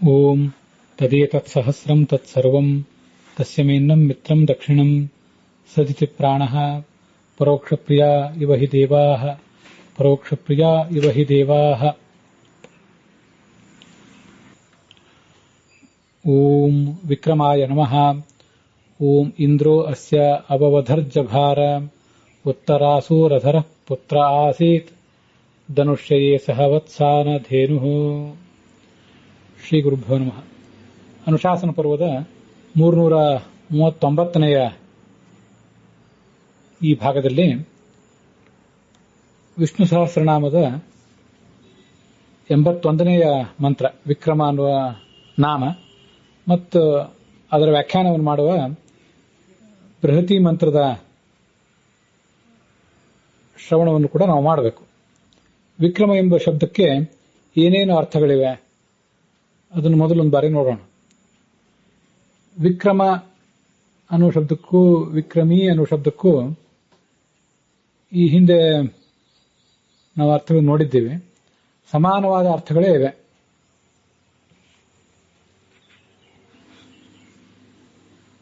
ಓಂ ತದೇತತ್ಸಹಸ್ರಂ ತತ್ಸರ್ವಂ ತಸ್ಯಮೇನ್ನಂ ಮಿತ್ರಂ ದಕ್ಷಿಣಂ ಸದಿತಿ ಪ್ರಾಣಃ ಪರೋಕ್ಷಪ್ರಿಯಾ ಇವ ಹಿ ದೇವಾಃ ಪರೋಕ್ಷಪ್ರಿಯಾ ಇವ ಹಿ ದೇವಾಃ. ಓಂ ವಿಕ್ರಮಾಯ ನಮಃ. ಓಂ ಇಂದ್ರೋ ಅಸ್ಯ ಅವವಧರ್ಜಭಾರ ಉತ್ತರಾಸೂರಧರಃ ಪುತ್ರ ಆಸೀತ್ ಧನುಷ್ಯಯೇ ಸಹ ವತ್ಸಾನ ಧೇನುಃ. ಶ್ರೀ ಗುರುಭ್ಯೋ ನಮಃ. ಅನುಶಾಸನ ಪರ್ವದ 339ನೆಯ ಈ ಭಾಗದಲ್ಲಿ ವಿಷ್ಣು ಸಹಸ್ರನಾಮದ 81ನೆಯ ಮಂತ್ರ ವಿಕ್ರಮ ಅನ್ನುವ ನಾಮ ಮತ್ತು ಅದರ ವ್ಯಾಖ್ಯಾನವನ್ನು ಮಾಡುವ ಬೃಹತಿ ಮಂತ್ರದ ಶ್ರವಣವನ್ನು ಕೂಡ ನಾವು ಮಾಡಬೇಕು. ವಿಕ್ರಮ ಎಂಬ ಶಬ್ದಕ್ಕೆ ಏನೇನು ಅರ್ಥಗಳಿವೆ ಅದನ್ನು ಮೊದಲೊಂದು ಬಾರಿ ನೋಡೋಣ. ವಿಕ್ರಮ ಅನ್ನೋ ಶಬ್ದಕ್ಕೂ ವಿಕ್ರಮಿ ಅನ್ನೋ ಶಬ್ದಕ್ಕೂ ಈ ಹಿಂದೆ ನಾವು ಅರ್ಥಗಳನ್ನು ನೋಡಿದ್ದೇವೆ. ಸಮಾನವಾದ ಅರ್ಥಗಳೇ ಇವೆ.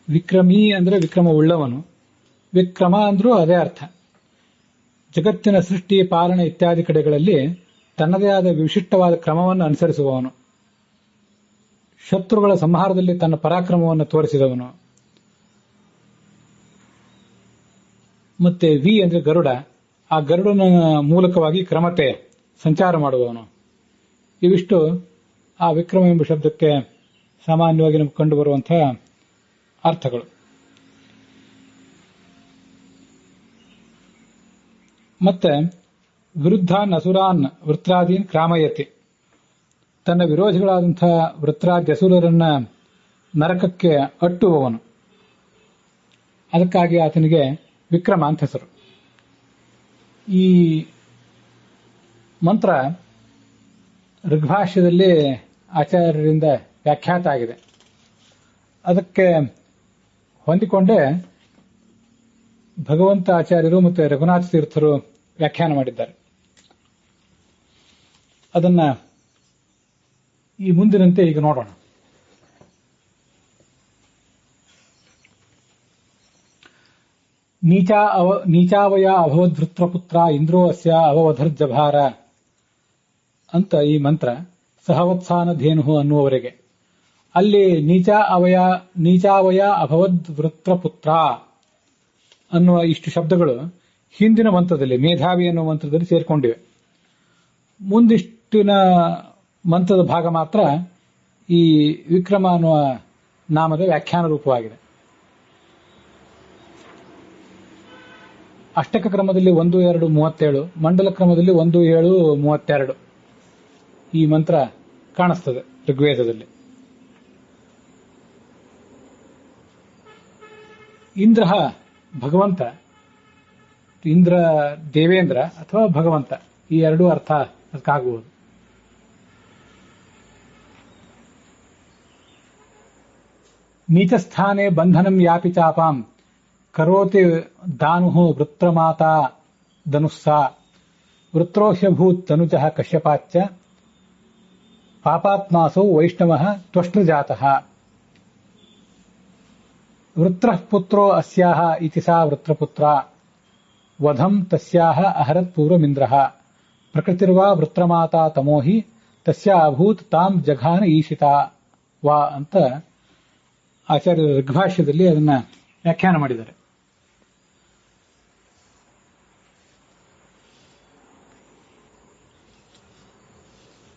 ವಿಕ್ರಮಿ ಅಂದ್ರೆ ವಿಕ್ರಮ ಉಳ್ಳವನು, ವಿಕ್ರಮ ಅಂದ್ರೂ ಅದೇ ಅರ್ಥ. ಜಗತ್ತಿನ ಸೃಷ್ಟಿ, ಪಾಲನೆ ಇತ್ಯಾದಿ ಕಡೆಗಳಲ್ಲಿ ತನ್ನದೇ ಆದ ವಿಶಿಷ್ಟವಾದ ಕ್ರಮವನ್ನು ಅನುಸರಿಸುವವನು, ಶತ್ರುಗಳ ಸಂಹಾರದಲ್ಲಿ ತನ್ನ ಪರಾಕ್ರಮವನ್ನು ತೋರಿಸಿದವನು. ಮತ್ತೆ ವಿ ಅಂದ್ರೆ ಗರುಡ, ಆ ಗರುಡನ ಮೂಲಕವಾಗಿ ಕ್ರಮತೆ ಸಂಚಾರ ಮಾಡುವವನು. ಇವಿಷ್ಟು ಆ ವಿಕ್ರಮ ಎಂಬ ಶಬ್ದಕ್ಕೆ ಸಾಮಾನ್ಯವಾಗಿ ನಮಗೆ ಕಂಡುಬರುವಂತಹ ಅರ್ಥಗಳು. ಮತ್ತೆ ವಿರುದ್ಧಾನ್ ಅಸುರಾನ್ ವೃತ್ರಾದೀನ್ ಕ್ರಾಮಯತಿ, ತನ್ನ ವಿರೋಧಿಗಳಾದಂತಹ ವೃತ್ರಾದ್ಯಸುರರನ್ನ ನರಕಕ್ಕೆ ಅಟ್ಟುವವನು. ಅದಕ್ಕಾಗಿ ಆತನಿಗೆ ವಿಕ್ರಮ ಅಂತ ಹೆಸರು. ಈ ಮಂತ್ರ ಋಗ್ಭಾಷ್ಯದಲ್ಲಿ ಆಚಾರ್ಯರಿಂದ ವ್ಯಾಖ್ಯಾತ ಆಗಿದೆ. ಅದಕ್ಕೆ ಹೊಂದಿಕೊಂಡೇ ಭಗವಂತ ಆಚಾರ್ಯರು ಮತ್ತು ರಘುನಾಥ ತೀರ್ಥರು ವ್ಯಾಖ್ಯಾನ ಮಾಡಿದ್ದಾರೆ. ಅದನ್ನ ಈ ಮುಂದಿನಂತೆ ಈಗ ನೋಡೋಣ. ನೀಚಾವಯ ಅಭವದ್ವೃತ್ರಪುತ್ರ ಇಂದ್ರೋ ಅಸ್ಯ ಅವವಧರ್ಜಭಾರ ಅಂತ ಈ ಮಂತ್ರ ಸಹವತ್ಸಾನ ಧೇನು ಅನ್ನುವವರೆಗೆ. ಅಲ್ಲಿ ನೀಚಾವಯ ಅಭವದ್ವೃತ್ರಪುತ್ರ ಅನ್ನುವ ಇಷ್ಟು ಶಬ್ದಗಳು ಹಿಂದಿನ ಮಂತ್ರದಲ್ಲಿ ಮೇಧಾವಿ ಅನ್ನುವ ಮಂತ್ರದಲ್ಲಿ ಸೇರಿಕೊಂಡಿವೆ. ಮುಂದಿಷ್ಟಿನ ಮಂತ್ರದ ಭಾಗ ಮಾತ್ರ ಈ ವಿಕ್ರಮ ಅನ್ನುವ ನಾಮದ ವ್ಯಾಖ್ಯಾನ ರೂಪವಾಗಿದೆ. ಅಷ್ಟಕ ಕ್ರಮದಲ್ಲಿ 1-2-37, ಮಂಡಲ ಕ್ರಮದಲ್ಲಿ 1-7-32 ಈ ಮಂತ್ರ ಕಾಣಿಸ್ತದೆ ಋಗ್ವೇದದಲ್ಲಿ. ಇಂದ್ರ ಭಗವಂತ, ಇಂದ್ರ ದೇವೇಂದ್ರ ಅಥವಾ ಭಗವಂತ, ಈ ಎರಡೂ ಅರ್ಥ ಅದಕ್ಕಾಗಬಹುದು. ನೀಚಸ್ಥಾನೆ ಬಂಧನಂ ಯಾಪಿ ಚಾಪಾಂ ಕರೋತಿ ದಾನು ವೃತ್ರಮಾತಾ ಧನುಸ್ಸಾ ವೃತ್ರೋಹ್ಯಭೂತ್ ತನುಜಃ ಕಶ್ಯಪಾಚ್ಚ ಪಾಪಾತ್ಮಾಸೌ ವೈಷ್ಣವಃ ತ್ವಷ್ಟೃಜಾತಃ ವೃತ್ರಃ ಪುತ್ರೋ ಅಸ್ಯಾಹ ಇತಿ ಸಾ ವೃತ್ರಪುತ್ರ ವಧಂ ತಸ್ಯಾಹ ಅಹರತ್ ಪೂರ್ವಮಿಂದ್ರಃ ಪ್ರಕೃತಿರ್ವಾ ವೃತ್ರಮಾತಾ ತಮೋಹಿ ತಸ್ಯಾ ಅಭೂತ್ ತಾಂ ಜಘಾನ ಈಶಿತಾ ವಾ ಅಂತ ಆಚಾರ್ಯರ ಋಗ್ಭಾಷ್ಯದಲ್ಲಿ ಅದನ್ನ ವ್ಯಾಖ್ಯಾನ ಮಾಡಿದ್ದಾರೆ.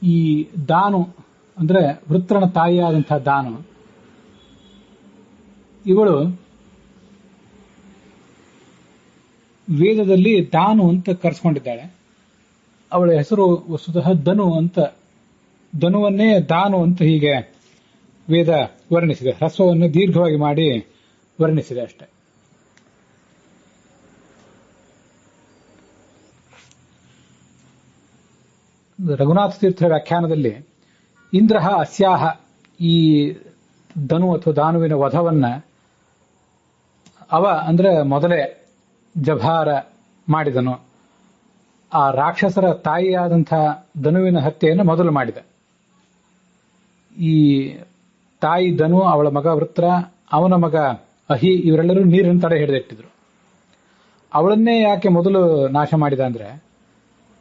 ಈ ದಾನು ಅಂದ್ರೆ ವೃತ್ರನ ತಾಯಿಯಾದಂತಹ ದಾನು, ಇವಳು ವೇದದಲ್ಲಿ ದಾನು ಅಂತ ಕರೆಸ್ಕೊಂಡಿದ್ದಾಳೆ. ಅವಳ ಹೆಸರು ವಸ್ತುತಃ ಧನು ಅಂತ, ಧನುವನ್ನೇ ದಾನು ಅಂತ ಹೀಗೆ ವೇದ ವರ್ಣಿಸಿದೆ. ಹ್ರಸ್ವವನ್ನು ದೀರ್ಘವಾಗಿ ಮಾಡಿ ವರ್ಣಿಸಿದೆ ಅಷ್ಟೆ. ರಘುನಾಥ ತೀರ್ಥ ವ್ಯಾಖ್ಯಾನದಲ್ಲಿ ಇಂದ್ರ ಅಸ್ಯಾಹ, ಈ ಧನು ಅಥವಾ ದಾನುವಿನ ವಧವನ್ನ ಅವ ಅಂದ್ರೆ ಮೊದಲೇ ಜಭಾರ ಮಾಡಿದನು. ಆ ರಾಕ್ಷಸರ ತಾಯಿಯಾದಂತಹ ಧನುವಿನ ಹತ್ಯೆಯನ್ನು ಮೊದಲು ಮಾಡಿದ. ಈ ತಾಯಿ ಧನು, ಅವಳ ಮಗ ವೃತ್ರ, ಅವನ ಮಗ ಅಹಿ, ಇವರೆಲ್ಲರೂ ನೀರಿನ ತಡೆ ಹಿಡಿದಿಟ್ಟಿದ್ರು. ಅವಳನ್ನೇ ಯಾಕೆ ಮೊದಲು ನಾಶ ಮಾಡಿದ ಅಂದ್ರೆ,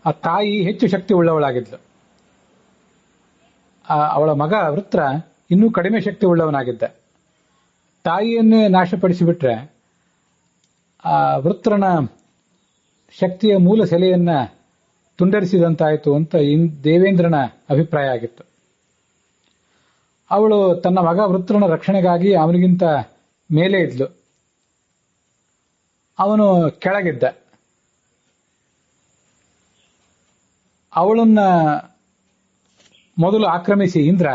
ಆ ತಾಯಿ ಹೆಚ್ಚು ಶಕ್ತಿ ಉಳ್ಳವಳಾಗಿದ್ಲು. ಅವಳ ಮಗ ವೃತ್ರ ಇನ್ನೂ ಕಡಿಮೆ ಶಕ್ತಿ ಉಳ್ಳವನಾಗಿದ್ದ. ತಾಯಿಯನ್ನೇ ನಾಶಪಡಿಸಿಬಿಟ್ರೆ ಆ ವೃತ್ರನ ಶಕ್ತಿಯ ಮೂಲ ಸೆಲೆಯನ್ನ ತುಂಡರಿಸಿದಂತಾಯಿತು ಅಂತ ದೇವೇಂದ್ರನ ಅಭಿಪ್ರಾಯ ಆಗಿತ್ತು. ಅವಳು ತನ್ನ ಮಗ ವೃತ್ರನ ರಕ್ಷಣೆಗಾಗಿ ಅವನಿಗಿಂತ ಮೇಲೆ ಇದ್ಲು, ಅವನು ಕೆಳಗಿದ್ದ. ಅವಳನ್ನ ಮೊದಲು ಆಕ್ರಮಿಸಿ ಇಂದ್ರ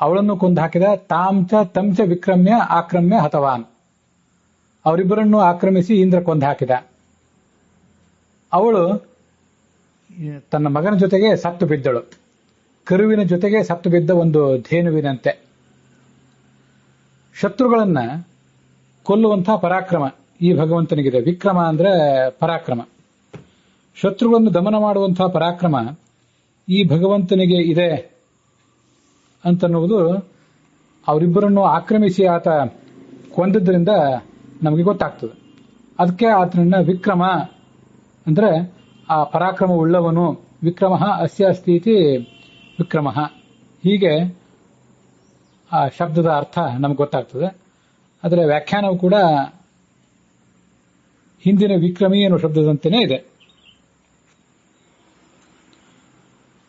ಅವಳನ್ನು ಕೊಂದು ಹಾಕಿದ. ತಾಂಚ ತಂಚ ವಿಕ್ರಮ್ಯ ಆಕ್ರಮ್ಯ ಹತವಾನ್, ಅವರಿಬ್ಬರನ್ನು ಆಕ್ರಮಿಸಿ ಇಂದ್ರ ಕೊಂದು ಹಾಕಿದ. ಅವಳು ತನ್ನ ಮಗನ ಜೊತೆಗೆ ಸತ್ತು ಬಿದ್ದಳು, ಕರುವಿನ ಜೊತೆಗೆ ಸತ್ತು ಬಿದ್ದ ಒಂದು ಧೇನುವಿನಂತೆ. ಶತ್ರುಗಳನ್ನ ಕೊಲ್ಲುವಂತಹ ಪರಾಕ್ರಮ ಈ ಭಗವಂತನಿಗಿದೆ. ವಿಕ್ರಮ ಅಂದ್ರೆ ಪರಾಕ್ರಮ. ಶತ್ರುಗಳನ್ನು ದಮನ ಮಾಡುವಂತಹ ಪರಾಕ್ರಮ ಈ ಭಗವಂತನಿಗೆ ಇದೆ ಅಂತನ್ನುವುದು ಅವರಿಬ್ಬರನ್ನು ಆಕ್ರಮಿಸಿ ಆತ ಕೊಂದದ್ರಿಂದ ನಮಗೆ ಗೊತ್ತಾಗ್ತದೆ. ಅದಕ್ಕೆ ಆತನನ್ನ ವಿಕ್ರಮ ಅಂದ್ರೆ ಆ ಪರಾಕ್ರಮ ಉಳ್ಳವನು. ವಿಕ್ರಮ ಅಸ್ಯ ಅಸ್ತೀತಿ ವಿಕ್ರಮ, ಹೀಗೆ ಆ ಶಬ್ದದ ಅರ್ಥ ನಮ್ಗೆ ಗೊತ್ತಾಗ್ತದೆ. ಅದರ ವ್ಯಾಖ್ಯಾನವು ಕೂಡ ಹಿಂದಿನ ವಿಕ್ರಮಿ ಅನ್ನೋ ಶಬ್ದದಂತೆಯೇ ಇದೆ.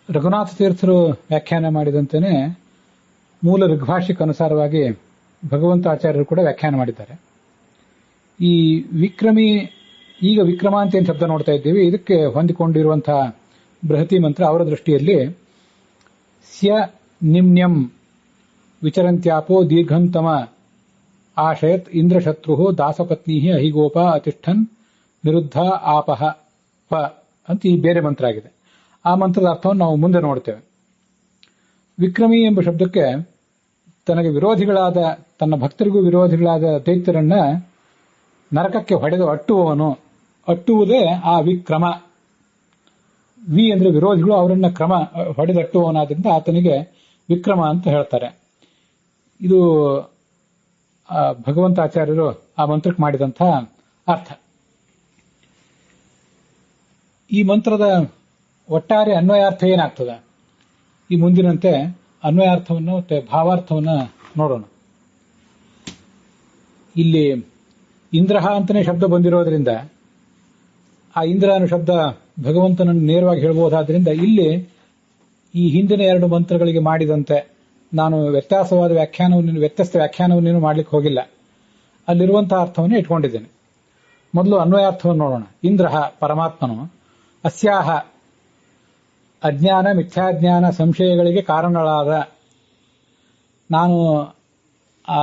ರಘುನಾಥ ತೀರ್ಥರು ವ್ಯಾಖ್ಯಾನ ಮಾಡಿದಂತೆಯೇ ಮೂಲ ಋಗ್ಭಾಷೆಗೆ ಅನುಸಾರವಾಗಿ ಭಗವಂತ ಆಚಾರ್ಯರು ಕೂಡ ವ್ಯಾಖ್ಯಾನ ಮಾಡಿದ್ದಾರೆ. ಈ ವಿಕ್ರಮಿ, ಈಗ ವಿಕ್ರಮ ಅಂತ ಏನು ಶಬ್ದ ನೋಡ್ತಾ ಇದ್ದೀವಿ, ಇದಕ್ಕೆ ಹೊಂದಿಕೊಂಡಿರುವಂತಹ ಬೃಹತಿ ಮಂತ್ರ ಅವರ ದೃಷ್ಟಿಯಲ್ಲಿ ಸ್ಯ ನಿಮ್ನ್ಯಂ ವಿಚರಂತ್ಯಾಪೋ ದೀರ್ಘಂತಮ ಆಶಯತ್ ಇಂದ್ರಶತ್ರು ದಾಸಪತ್ನಿ ಅಹಿಗೋಪ ಅತಿಷ್ಠನ್ ನಿರುದ್ಧ ಆಪಹ ಪ ಅಂತ ಈ ಬೇರೆ ಮಂತ್ರ ಆಗಿದೆ. ಆ ಮಂತ್ರದ ಅರ್ಥವನ್ನು ನಾವು ಮುಂದೆ ನೋಡ್ತೇವೆ. ವಿಕ್ರಮಿ ಎಂಬ ಶಬ್ದಕ್ಕೆ ತನಗೆ ವಿರೋಧಿಗಳಾದ, ತನ್ನ ಭಕ್ತರಿಗೂ ವಿರೋಧಿಗಳಾದ ದೈತ್ಯರನ್ನ ನರಕಕ್ಕೆ ಹೊಡೆದು ಅಟ್ಟುವವನು, ಅಟ್ಟುವುದೇ ಆ ವಿಕ್ರಮ. ವಿ ಅಂದ್ರೆ ವಿರೋಧಿಗಳು, ಅವರನ್ನ ಕ್ರಮ ಹೊಡೆದಟ್ಟುವವನಾದ್ರಿಂದ ಆತನಿಗೆ ವಿಕ್ರಮ ಅಂತ ಹೇಳ್ತಾರೆ. ಇದು ಭಗವಂತ ಆಚಾರ್ಯರು ಆ ಮಂತ್ರಕ್ಕೆ ಮಾಡಿದಂತಹ ಅರ್ಥ. ಈ ಮಂತ್ರದ ಒಟ್ಟಾರೆ ಅನ್ವಯಾರ್ಥ ಏನಾಗ್ತದೆ, ಈ ಮುಂದಿನಂತೆ ಅನ್ವಯಾರ್ಥವನ್ನು ಮತ್ತೆ ಭಾವಾರ್ಥವನ್ನು ನೋಡೋಣ. ಇಲ್ಲಿ ಇಂದ್ರ ಅಂತಾನೆ ಶಬ್ದ ಬಂದಿರೋದ್ರಿಂದ ಆ ಇಂದ್ರ ಅನ್ನೋ ಶಬ್ದ ಭಗವಂತನನ್ನು ನೇರವಾಗಿ ಹೇಳಬಹುದಾದ್ರಿಂದ ಇಲ್ಲಿ ಈ ಹಿಂದಿನ ಎರಡು ಮಂತ್ರಗಳಿಗೆ ಮಾಡಿದಂತೆ ನಾನು ವ್ಯತ್ಯಾಸವಾದ ವ್ಯತ್ಯಸ್ತ ವ್ಯಾಖ್ಯಾನವನ್ನೇನು ಮಾಡ್ಲಿಕ್ಕೆ ಹೋಗಿಲ್ಲ. ಅಲ್ಲಿರುವಂತಹ ಅರ್ಥವನ್ನು ಇಟ್ಕೊಂಡಿದ್ದೇನೆ. ಮೊದಲು ಅನ್ವಯಾರ್ಥವನ್ನು ನೋಡೋಣ. ಇಂದ್ರ ಪರಮಾತ್ಮನು ಅಸ್ಯಾಹ ಅಜ್ಞಾನ ಮಿಥ್ಯಾಜ್ಞಾನ ಸಂಶಯಗಳಿಗೆ ಕಾರಣಗಳಾದ, ನಾನು ಆ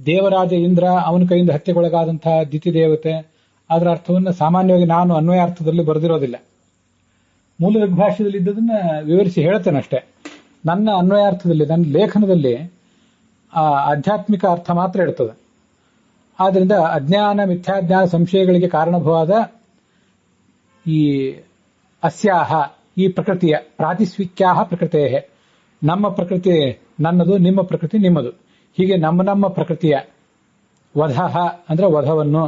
ದೇವರಾಜ ಇಂದ್ರ ಅವನ ಕೈಯಿಂದ ಹತ್ಯೆಗೊಳಗಾದಂತಹ ದಿತಿ ದೇವತೆ, ಅದರ ಅರ್ಥವನ್ನು ಸಾಮಾನ್ಯವಾಗಿ ನಾನು ಅನ್ವಯಾರ್ಥದಲ್ಲಿ ಬರೆದಿರೋದಿಲ್ಲ. ಮೂಲ ಋಗ್ಭಾಷ್ಯದಲ್ಲಿ ಇದ್ದದನ್ನ ವಿವರಿಸಿ ಹೇಳ್ತೇನಷ್ಟೇ. ನನ್ನ ಅನ್ವಯಾರ್ಥದಲ್ಲಿ, ನನ್ನ ಲೇಖನದಲ್ಲಿ ಆ ಆಧ್ಯಾತ್ಮಿಕ ಅರ್ಥ ಮಾತ್ರ ಇರ್ತದೆ. ಆದ್ರಿಂದ ಅಜ್ಞಾನ ಮಿಥ್ಯಾಜ್ಞಾನ ಸಂಶಯಗಳಿಗೆ ಕಾರಣವಾದ ಈ ಅಸ್ಯಾಹ, ಈ ಪ್ರಕೃತಿಯ ಪ್ರಾತಿಸ್ವಿಕ್ಯಾಹ ಪ್ರಕೃತೇ, ನಮ್ಮ ಪ್ರಕೃತಿ ನನ್ನದು, ನಿಮ್ಮ ಪ್ರಕೃತಿ ನಿಮ್ಮದು, ಹೀಗೆ ನಮ್ಮ ಪ್ರಕೃತಿಯ ವಧಃ ಅಂದ್ರೆ ವಧವನ್ನು,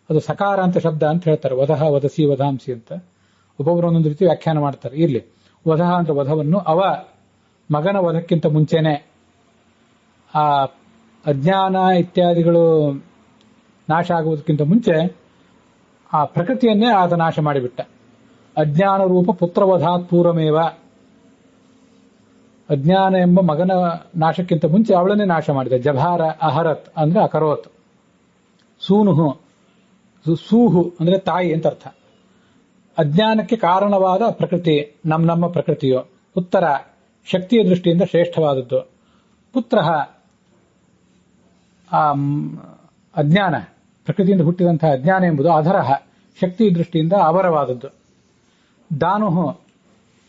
ಅದು ಸಕಾರ ಅಂತ ಶಬ್ದ ಅಂತ ಹೇಳ್ತಾರೆ. ವಧಃ ವಧಸಿ ವಧಾಂಸಿ ಅಂತ ಒಬ್ಬೊಬ್ಬರು ಒಂದೊಂದು ರೀತಿ ವ್ಯಾಖ್ಯಾನ ಮಾಡ್ತಾರೆ. ಇಲ್ಲಿ ವಧಃ ಅಂದ್ರೆ ವಧವನ್ನು, ಅವ ಮಗನ ವಧಕ್ಕಿಂತ ಮುಂಚೆನೆ ಆ ಅಜ್ಞಾನ ಇತ್ಯಾದಿಗಳು ನಾಶ ಆಗುವುದಕ್ಕಿಂತ ಮುಂಚೆ ಆ ಪ್ರಕೃತಿಯನ್ನೇ ಆತ ನಾಶ ಮಾಡಿಬಿಟ್ಟ. ಅಜ್ಞಾನ ರೂಪ ಪುತ್ರವಧಾತ್ ಪೂರ್ವಮೇವ, ಅಜ್ಞಾನ ಎಂಬ ಮಗನ ನಾಶಕ್ಕಿಂತ ಮುಂಚೆ ಅವಳನ್ನೇ ನಾಶ ಮಾಡಿದ. ಜಭಾರ ಅಹರತ್ ಅಂದ್ರೆ ಅಕರೋತ್. ಸೂನುಹು, ಸೂಹು ಅಂದ್ರೆ ತಾಯಿ ಅಂತ ಅರ್ಥ. ಅಜ್ಞಾನಕ್ಕೆ ಕಾರಣವಾದ ಪ್ರಕೃತಿ ನಮ್ಮ ಪ್ರಕೃತಿಯು. ಉತ್ತರ ಶಕ್ತಿಯ ದೃಷ್ಟಿಯಿಂದ ಶ್ರೇಷ್ಠವಾದದ್ದು. ಪುತ್ರ ಅಜ್ಞಾನ, ಪ್ರಕೃತಿಯಿಂದ ಹುಟ್ಟಿದಂತಹ ಅಜ್ಞಾನ ಎಂಬುದು ಅಧರಹ, ಶಕ್ತಿಯ ದೃಷ್ಟಿಯಿಂದ ಅವರವಾದದ್ದು. ದಾನುಹು,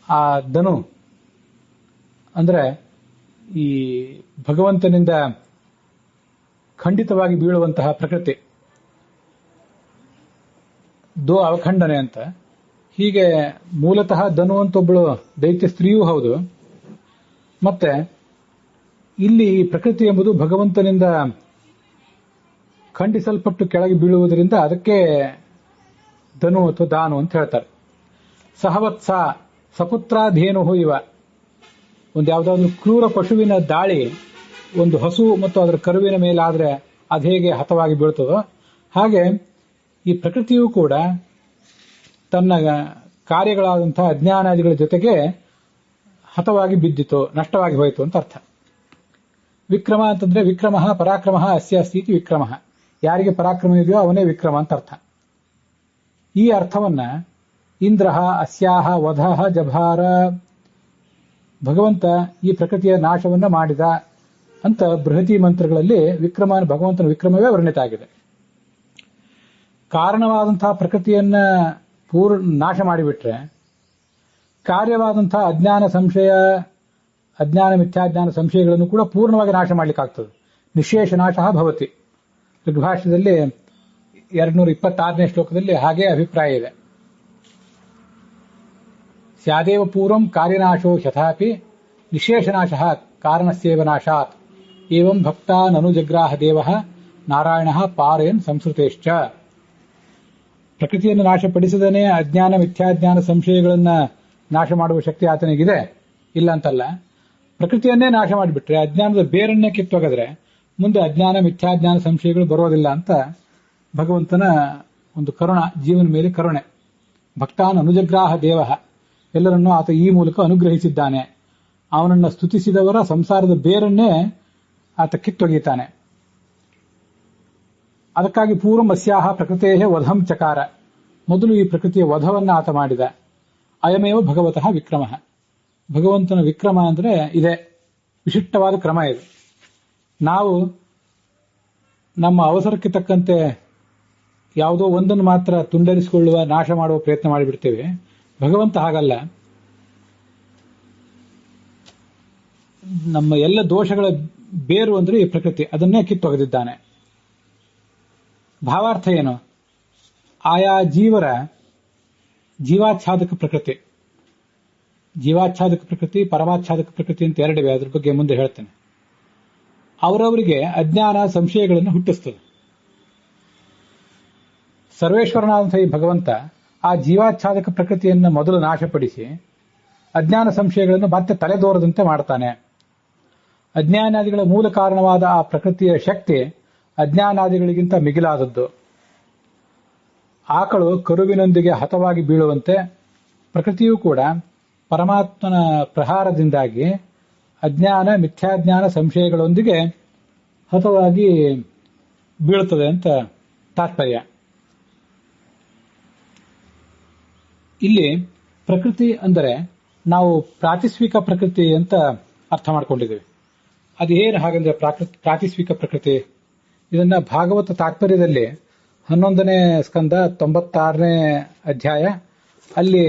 ಆ ಧನು ಅಂದ್ರೆ ಈ ಭಗವಂತನಿಂದ ಖಂಡಿತವಾಗಿ ಬೀಳುವಂತಹ ಪ್ರಕೃತಿ, ದೋ ಅವಖಂಡನೆ ಅಂತ. ಹೀಗೆ ಮೂಲತಃ ಧನು ಅಂತ ಒಬ್ಬಳು ದೈತ್ಯ ಸ್ತ್ರೀಯೂ ಹೌದು, ಮತ್ತೆ ಇಲ್ಲಿ ಪ್ರಕೃತಿ ಎಂಬುದು ಭಗವಂತನಿಂದ ಖಂಡಿಸಲ್ಪಟ್ಟು ಕೆಳಗೆ ಬೀಳುವುದರಿಂದ ಅದಕ್ಕೆ ಧನು ಅಥವಾ ದಾನು ಅಂತ ಹೇಳ್ತಾರೆ. ಸಹವತ್ಸ ಸಪುತ್ರಾಧೇನು ಇವ, ಒಂದು ಯಾವುದಾದ್ರೂ ಕ್ರೂರ ಪಶುವಿನ ದಾಳಿ ಒಂದು ಹಸು ಮತ್ತು ಅದರ ಕರುವಿನ ಮೇಲಾದ್ರೆ ಅದು ಹೇಗೆ ಹತವಾಗಿ ಬೀಳ್ತದೋ ಹಾಗೆ ಈ ಪ್ರಕೃತಿಯೂ ಕೂಡ ತನ್ನ ಕಾರ್ಯಗಳಾದಂತಹ ಅಜ್ಞಾನಾದಿಗಳ ಜೊತೆಗೆ ಹತವಾಗಿ ಬಿದ್ದಿತು, ನಷ್ಟವಾಗಿ ಹೋಯಿತು ಅಂತ ಅರ್ಥ. ವಿಕ್ರಮ ಅಂತಂದ್ರೆ ವಿಕ್ರಮ ಪರಾಕ್ರಮ ಅಸ್ಯ ಅಸ್ತಿ ಇತಿ ವಿಕ್ರಮ, ಯಾರಿಗೆ ಪರಾಕ್ರಮ ಇದೆಯೋ ಅವನೇ ವಿಕ್ರಮ ಅಂತ ಅರ್ಥ. ಈ ಅರ್ಥವನ್ನ ಇಂದ್ರ ಅಸ್ಯಾಹ ವಧ ಜಭಾರ, ಭಗವಂತ ಈ ಪ್ರಕೃತಿಯ ನಾಶವನ್ನ ಮಾಡಿದ ಅಂತ ಬೃಹತಿ ಮಂತ್ರಗಳಲ್ಲಿ ಭಗವಂತನ ವಿಕ್ರಮವೇ ವರ್ಣಿತ ಆಗಿದೆ. ಕಾರಣವಾದಂತಹ ಪ್ರಕೃತಿಯನ್ನ ನಾಶ ಮಾಡಿಬಿಟ್ರೆ ಕಾರ್ಯವಾದಂತಹ ಅಜ್ಞಾನ ಮಿಥ್ಯಾಜ್ಞಾನ ಸಂಶಯಗಳನ್ನು ಕೂಡ ಪೂರ್ಣವಾಗಿ ನಾಶ ಮಾಡ್ಲಿಕ್ಕಾಗ್ತದೆ. ನಿಶೇಷ ನಾಶ ಭವತಿ. ಋಗ್ಭಾಷ್ಯದಲ್ಲಿ 226ನೇ ಶ್ಲೋಕದಲ್ಲಿ ಹಾಗೆ ಅಭಿಪ್ರಾಯ ಇದೆ. ಸ್ಯಾದೇವ ಪೂರ್ವಂ ಕಾರ್ಯನಾಶೋ ಯಥಾಪಿ ನಿಶೇಷನಾಶ ಕಾರಣಸ್ಯೇವ ನಾಶಾತ್ ಏವಂ ಭಕ್ತಾನ್ ಅನುಜಗ್ರಾಹ ದೇವಃ ನಾರಾಯಣಃ ಪಾರಯನ್ ಸಂಸ್ಕೃತೇಶ್ಚ. ಪ್ರಕೃತಿಯನ್ನು ನಾಶಪಡಿಸದೇನೆ ಅಜ್ಞಾನ ಮಿಥ್ಯಾಜ್ಞಾನ ಸಂಶಯಗಳನ್ನ ನಾಶ ಮಾಡುವ ಶಕ್ತಿ ಆತನಿಗಿದೆ, ಇಲ್ಲ ಅಂತಲ್ಲ. ಪ್ರಕೃತಿಯನ್ನೇ ನಾಶ ಮಾಡಿಬಿಟ್ರೆ, ಅಜ್ಞಾನದ ಬೇರನ್ನೇ ಕಿತ್ತೊಗೆದ್ರೆ ಮುಂದೆ ಅಜ್ಞಾನ ಮಿಥ್ಯಾಜ್ಞಾನ ಸಂಶಯಗಳು ಬರೋದಿಲ್ಲ ಅಂತ ಭಗವಂತನ ಒಂದು ಜೀವನ ಮೇಲೆ ಕರುಣೆ. ಭಕ್ತಾನ್ ಅನುಜಗ್ರಾಹ ದೇವಃ, ಎಲ್ಲರನ್ನೂ ಆತ ಈ ಮೂಲಕ ಅನುಗ್ರಹಿಸಿದ್ದಾನೆ. ಅವನನ್ನು ಸ್ತುತಿಸಿದವರ ಸಂಸಾರದ ಬೇರನ್ನೇ ಆತ ಕಿತ್ತೊಗೆಯುತ್ತಾನೆ. ಅದಕ್ಕಾಗಿ ಪೂರ್ವಂ ಅಸ್ಯಾಹ ಪ್ರಕೃತೇಃ ವಧಂ ಚಕಾರ, ಮೊದಲು ಈ ಪ್ರಕೃತಿಯ ವಧವನ್ನ ಆತ ಮಾಡಿದ. ಅಯಮೇವ ಭಗವತಃ ವಿಕ್ರಮ, ಭಗವಂತನ ವಿಕ್ರಮ ಅಂದ್ರೆ ಇದೆ, ವಿಶಿಷ್ಟವಾದ ಕ್ರಮ ಇದು. ನಾವು ನಮ್ಮ ಅವಸರಕ್ಕೆ ತಕ್ಕಂತೆ ಯಾವುದೋ ಒಂದನ್ನು ಮಾತ್ರ ತುಂಡರಿಸಿಕೊಳ್ಳುವ ನಾಶ ಮಾಡುವ ಪ್ರಯತ್ನ ಮಾಡಿಬಿಡ್ತೇವೆ. ಭಗವಂತ ಹಾಗಲ್ಲ. ನಮ್ಮ ಎಲ್ಲ ದೋಷಗಳ ಬೇರು ಅಂದ್ರೆ ಈ ಪ್ರಕೃತಿ, ಅದನ್ನೇ ಕಿತ್ತೊಗೆದಿದ್ದಾನೆ. ಭಾವಾರ್ಥ ಏನು? ಆಯಾ ಜೀವರ ಜೀವಾಚ್ಛಾದಕ ಪ್ರಕೃತಿ, ಜೀವಾಚ್ಛಾದಕ ಪ್ರಕೃತಿ, ಪರಮಾಚ್ಛಾದಕ ಪ್ರಕೃತಿ ಅಂತ ಎರಡಿವೆ. ಅದ್ರ ಬಗ್ಗೆ ಮುಂದೆ ಹೇಳ್ತೇನೆ. ಅವರವರಿಗೆ ಅಜ್ಞಾನ ಸಂಶಯಗಳನ್ನು ಹುಟ್ಟಿಸ್ತದೆ. ಸರ್ವೇಶ್ವರನಾದಂಥ ಈ ಭಗವಂತ ಆ ಜೀವಾಚ್ಛಾದಕ ಪ್ರಕೃತಿಯನ್ನು ಮೊದಲು ನಾಶಪಡಿಸಿ ಅಜ್ಞಾನ ಸಂಶಯಗಳನ್ನು ಮತ್ತೆ ತಲೆದೋರದಂತೆ ಮಾಡ್ತಾನೆ. ಅಜ್ಞಾನಾದಿಗಳ ಮೂಲ ಕಾರಣವಾದ ಆ ಪ್ರಕೃತಿಯ ಶಕ್ತಿ ಅಜ್ಞಾನಾದಿಗಳಿಗಿಂತ ಮಿಗಿಲಾದದ್ದು. ಆಕಳು ಕರುವಿನೊಂದಿಗೆ ಹತವಾಗಿ ಬೀಳುವಂತೆ ಪ್ರಕೃತಿಯೂ ಕೂಡ ಪರಮಾತ್ಮನ ಪ್ರಹಾರದಿಂದಾಗಿ ಅಜ್ಞಾನ ಮಿಥ್ಯಾಜ್ಞಾನ ಸಂಶಯಗಳೊಂದಿಗೆ ಹತವಾಗಿ ಬೀಳುತ್ತದೆ ಅಂತ ತಾತ್ಪರ್ಯ. ಇಲ್ಲಿ ಪ್ರಕೃತಿ ಅಂದರೆ ನಾವು ಪ್ರಾತಿಸ್ವಿಕ ಪ್ರಕೃತಿ ಅಂತ ಅರ್ಥ ಮಾಡ್ಕೊಂಡಿದ್ದೇವೆ. ಅದು ಏನು ಹಾಗಂದ್ರೆ ಪ್ರಾತಿಸ್ವಿಕ ಪ್ರಕೃತಿ? ಇದನ್ನ ಭಾಗವತ ತಾತ್ಪರ್ಯದಲ್ಲಿ 11ನೇ ಸ್ಕಂದ 96ನೇ ಅಧ್ಯಾಯ ಅಲ್ಲಿ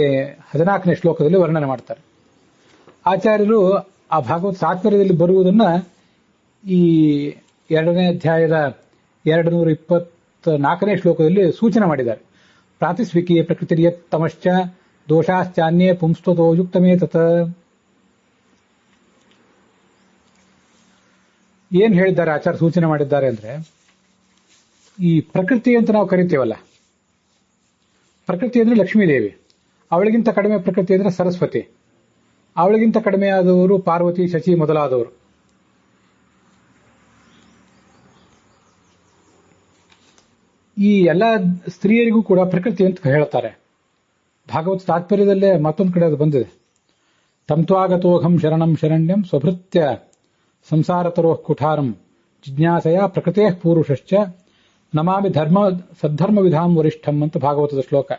14ನೇ ಶ್ಲೋಕದಲ್ಲಿ ವರ್ಣನೆ ಮಾಡ್ತಾರೆ. ಆಚಾರ್ಯರು ಆ ಭಾಗವತ ತಾತ್ಪರ್ಯದಲ್ಲಿ ಬರುವುದನ್ನ ಈ 2ನೇ ಅಧ್ಯಾಯದ 224ನೇ ಶ್ಲೋಕದಲ್ಲಿ ಸೂಚನೆ ಮಾಡಿದ್ದಾರೆ. ಪ್ರಾತಿಸ್ವಿಕೀಯ ಪ್ರಕೃತಿಯ ತಮಶ್ಚ ದೋಷಾಶ್ಚಾನ್ಯೇ ಪುಂಸ್ತೋ ಯುಕ್ತಮೇ ತತ. ಏನ್ ಹೇಳಿದ್ದಾರೆ ಆಚಾರ್ಯ ಸೂಚನೆ ಮಾಡಿದ್ದಾರೆ ಅಂದ್ರೆ, ಈ ಪ್ರಕೃತಿ ಅಂತ ನಾವು ಕರಿತೀವಲ್ಲ, ಪ್ರಕೃತಿ ಅಂದ್ರೆ ಲಕ್ಷ್ಮೀದೇವಿ, ಅವಳಿಗಿಂತ ಕಡಿಮೆ ಪ್ರಕೃತಿ ಅಂದ್ರೆ ಸರಸ್ವತಿ, ಅವಳಿಗಿಂತ ಕಡಿಮೆಯಾದವರು ಪಾರ್ವತಿ, ಶಚಿ ಮೊದಲಾದವರು. ಈ ಎಲ್ಲ ಸ್ತ್ರೀಯರಿಗೂ ಕೂಡ ಪ್ರಕೃತಿ ಅಂತ ಹೇಳ್ತಾರೆ. ಭಾಗವತ ತಾತ್ಪರ್ಯದಲ್ಲೇ ಮತ್ತೊಂದು ಕಡೆ ಅದು ಬಂದಿದೆ. ತಂತ್ವಾಗತೋಹಂ ಶರಣಂ ಶರಣ್ಯಂ ಸ್ವಭೃತ್ಯ ಸಂಸಾರತರೋಃ ಕುಠಾರಂ ಜಿಜ್ಞಾಸೆಯ ಪ್ರಕೃತೇ ಪೂರುಷಶ್ಚ ನಮಾಮಿ ಸದ್ಧರ್ಮ ವಿಧಾಂ ವರಿಷ್ಠಂ ಅಂತ ಭಾಗವತದ ಶ್ಲೋಕ.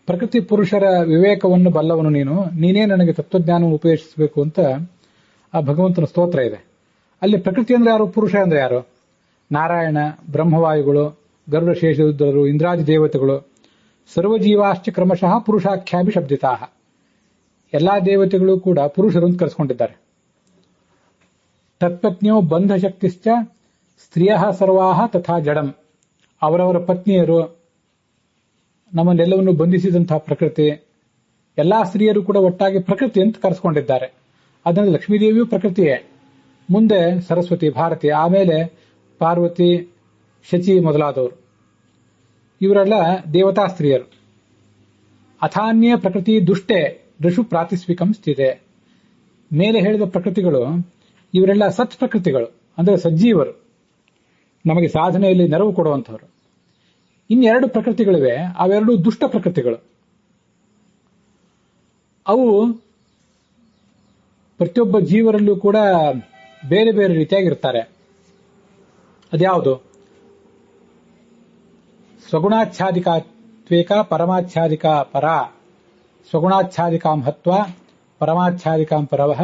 ಪ್ರಕೃತಿ ಪುರುಷರ ವಿವೇಕವನ್ನು ಬಲ್ಲವನು ನೀನೇ ನನಗೆ ತತ್ವಜ್ಞಾನವನ್ನು ಉಪದೇಶಿಸಬೇಕು ಅಂತ ಆ ಭಗವಂತನ ಸ್ತೋತ್ರ ಇದೆ. ಅಲ್ಲಿ ಪ್ರಕೃತಿ ಅಂದ್ರೆ ಯಾರು, ಪುರುಷ ಅಂದ್ರೆ ಯಾರು? ನಾರಾಯಣ, ಬ್ರಹ್ಮವಾಯುಗಳು, ಗರುಡ ಶೇಷರುದ್ರರು, ಇಂದ್ರಾದಿ ದೇವತೆಗಳು, ಸರ್ವಜೀವಾಶ್ಚ ಕ್ರಮಶಃ ಪುರುಷಾಖ್ಯಾಭಿ ಶಬ್ದಿತಾ. ಎಲ್ಲಾ ದೇವತೆಗಳು ಕೂಡ ಪುರುಷರು ಅಂತ ಕರೆಸ್ಕೊಂಡಿದ್ದಾರೆ. ತತ್ಪತ್ನಿಯೋ ಬಂಧ ಶಕ್ತಿಶ್ಚ ಸ್ತ್ರೀಯ ಸರ್ವಾಹ ತಥಾ ಜಡಂ. ಅವರವರ ಪತ್ನಿಯರು, ನಮ್ಮನ್ನೆಲ್ಲವನ್ನು ಬಂಧಿಸಿದಂತಹ ಪ್ರಕೃತಿ, ಎಲ್ಲಾ ಸ್ತ್ರೀಯರು ಕೂಡ ಒಟ್ಟಾಗಿ ಪ್ರಕೃತಿ ಅಂತ ಕರೆಸ್ಕೊಂಡಿದ್ದಾರೆ. ಅದರಿಂದ ಲಕ್ಷ್ಮೀದೇವಿಯೂ ಪ್ರಕೃತಿಯೇ, ಮುಂದೆ ಸರಸ್ವತಿ, ಭಾರತಿ, ಆಮೇಲೆ ಪಾರ್ವತಿ, ಶಚಿ ಮೊದಲಾದವರು ಇವರೆಲ್ಲ ದೇವತಾ ಸ್ತ್ರೀಯರು. ಅಥಾನ್ಯ ಪ್ರಕೃತಿ ದುಷ್ಟೆ ಋಷು ಪ್ರಾತಿಸ್ವಿಕಂ ಸ್ಥಿತೆ. ಮೇಲೆ ಹೇಳಿದ ಪ್ರಕೃತಿಗಳು ಇವರೆಲ್ಲ ಸತ್ ಪ್ರಕೃತಿಗಳು, ಅಂದರೆ ಸಜ್ಜೀವರು, ನಮಗೆ ಸಾಧನೆಯಲ್ಲಿ ನೆರವು ಕೊಡುವಂಥವರು. ಇನ್ನೆರಡು ಪ್ರಕೃತಿಗಳಿವೆ, ಅವೆರಡು ದುಷ್ಟ ಪ್ರಕೃತಿಗಳು. ಅವು ಪ್ರತಿಯೊಬ್ಬ ಜೀವರಲ್ಲೂ ಕೂಡ ಬೇರೆ ಬೇರೆ ರೀತಿಯಾಗಿರ್ತಾರೆ. ಅದ್ಯಾವುದು? ಸ್ವಗುಣಾಚ್ಛಾದಿಕಾತ್ವೇಕ ಪರಮಾಚ್ಛಾದಿಕ ಪರ, ಸ್ವಗುಣಾಚ್ಛಾದಿಕಾಂ ಹತ್ವ ಪರಮಾಚ್ಛಾದಿಕಾಂ ಪರವಃ